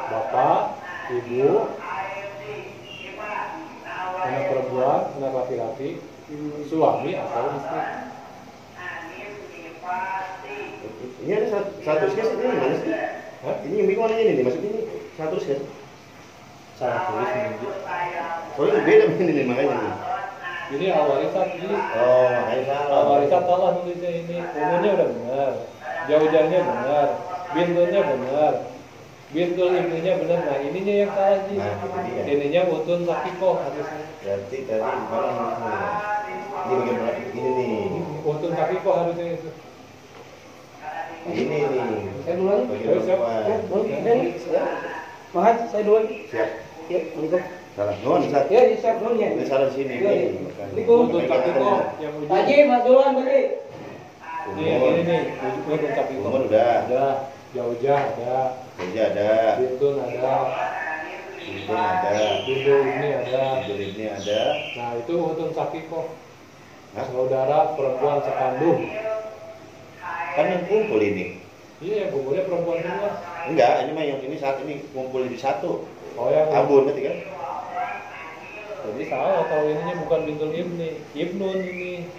Bapak, ibu, anak perempuan, anak laki-laki, suami atau istri. Ini ada satu skes ini gimana sih? Hah? Ini yang bingung mana ini maksudnya ini satu skes. Salah tulis ini. Soalnya beda ini nih makanya nih. Ini al-warisat ini. Oh, makanya salah. Al-warisat salah nulisnya ini. Umumnya udah benar. Jauh-jauhnya benar. Bintunnya benar. Bintul ibnunya benar. Nah, ininya yang salah sih. Nah, ini dia. Ininya utun sakiko harusnya. Berarti tadi mana ini bagian berarti ini nih. Utun sakiko harusnya itu. Ini nih. Saya duluan. Bagian Siap. perempuan. Mahat, saya duluan. Siap. Yuk, Assalamualaikum. Salah. Nuhun, Ustaz. Ya, di chef dulu ya. Ini salah sini. Iya, iya. Ini kok Untuk kaki kok yang ujung. Pak Haji, maduan beli. Nih yang ini nih, untuk kaki kok. Umur udah. Ada, Jaujah ada, Kerja ada. Bintun ada, Bintun ada. Bindul ini ada. Bintun ini ada. Nah itu untuk kaki kok. Hah? Saudara perempuan sekandung. Kan yang kumpul ini. Iya, kumpulnya perempuan semua. Enggak, ini mah yang ini saat ini kumpul di satu. Oh yang Abun berarti kan? jadi salah kalau ininya bukan Bintul Ibnun ini.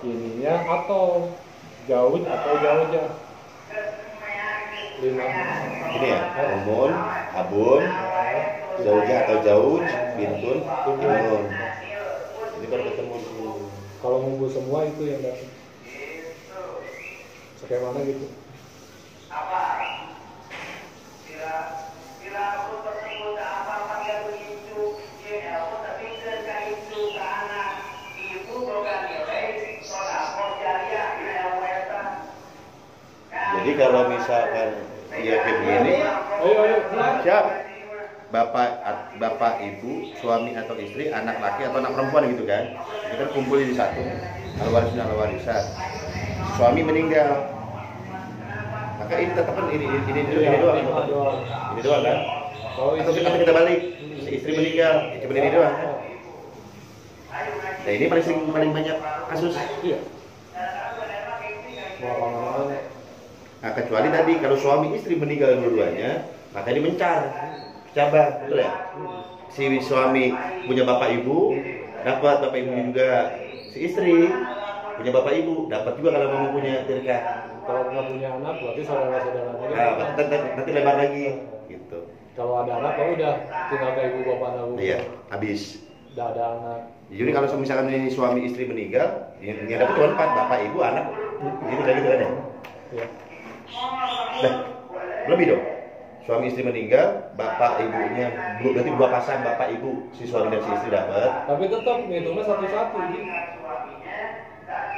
Ininya atau Jauj atau Jaujah. 5. Ini ya, Umun, Abun, Zaujah atau Jauj, Bintun, Ibnun. Ini baru ketemu di sini. Kalau ngumpul semua itu yang dapat. Bagaimana gitu? Jadi kalau misalkan iya kayak begini, Ayo. siap. Bapak, ibu, suami atau istri, anak laki atau anak perempuan gitu kan. Itu kan kumpul di satu. Al-waris dan al-warisat. Suami meninggal. Maka ini tetap kan ini doang. Ini doang kan? Kalau Atau kita balik, si istri meninggal, cuma ini doang. Nah ini paling banyak kasus. Iya. Belakangan Nah kecuali tadi kalau suami istri meninggal dua-duanya, maka ini mencar, cabang, betul ya? Si suami punya bapak ibu, dapat bapak ibu juga. Si istri punya bapak ibu, dapat juga kalau mau punya tirkah. kalau nggak punya anak berarti saudara-saudaranya Nah, nanti lebar lagi, gitu. kalau ada anak ya udah tinggal ke ibu bapak anak. Iya, habis. Udah ada anak. Jadi kalau misalkan ini suami istri meninggal, yang dapat cuma 4, bapak ibu, anak, gitu kan ya? Iya. Nah, lebih dong. Suami istri meninggal, bapak ibunya, berarti 2 pasang bapak ibu, si suami dan si istri dapat. Tapi tetap ngitungnya satu-satu gitu.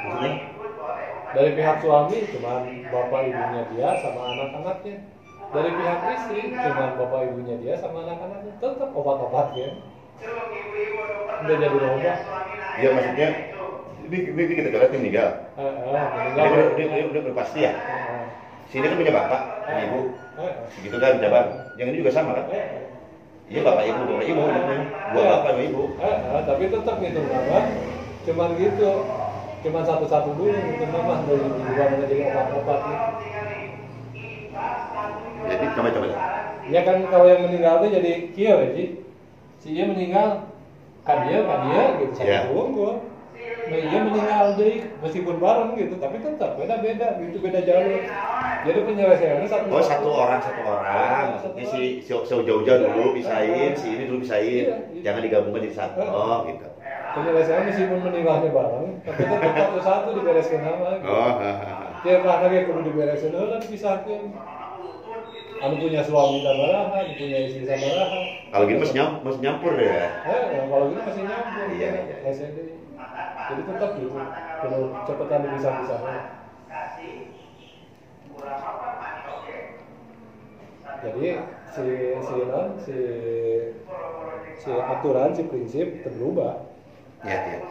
Maksudnya? Dari pihak suami cuma bapak ibunya dia sama anak-anaknya. Dari pihak istri cuma bapak ibunya dia sama anak-anaknya. Tetap obat-obatnya. Udah jadi lomba. Ya maksudnya, ini kita lihat meninggal. Meninggal. Dia udah pasti ya. Sini kan punya bapak, punya ibu, gitu kan cabang. Yang ini juga sama kan? Iya bapak ibu, gua bapak sama ibu. Tapi tetap ngitung nama. Cuman gitu. Cuman satu-satu dulu ngitung nama dari bukan jadi obat-obat nih. Jadi coba. Ya kan kalau yang meninggal itu jadi kia ya Ji. Si dia meninggal kan dia gitu satu Ya. tunggu. Nah dia meninggal jadi meskipun bareng gitu tapi tetap beda-beda gitu, beda jalur. Jadi penyelesaiannya satu orang. Maksudnya si jauh-jauh dulu pisahin, si ini dulu pisahin. Iya. Jangan digabungkan jadi satu. Oh gitu. Penyelesaian meskipun meninggalnya bareng tapi tetap satu-satu dibereskan nama gitu. Tiap anaknya kudu diberesin dulu dan dipisahkan. Anu punya suami sabaraha, punya istri sabaraha. Kalau gini masih nyampur ya. Kalau gitu masih nyambung. Iya. SND. Jadi tetap gitu. Perlu cepetan dipisah-pisahnya. Jadi si aturan, si prinsip terubah. Iya.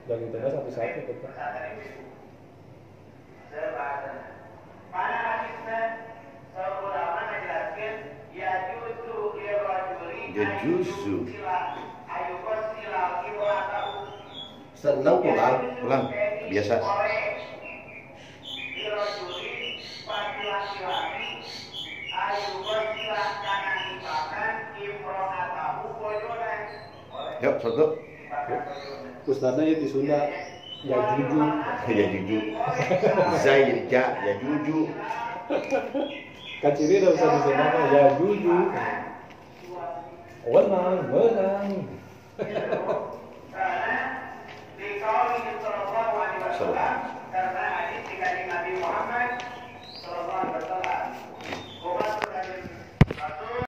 Dan itu satu-satu tetap. Yajuzu. Seneng Pulang. Biasa. Yuk, satu. Ustadznya ya di Sunda ya jujur. Ya jujur. Zai ya jujur. Kaciri udah bisa di Sunda ya jujur. Menang.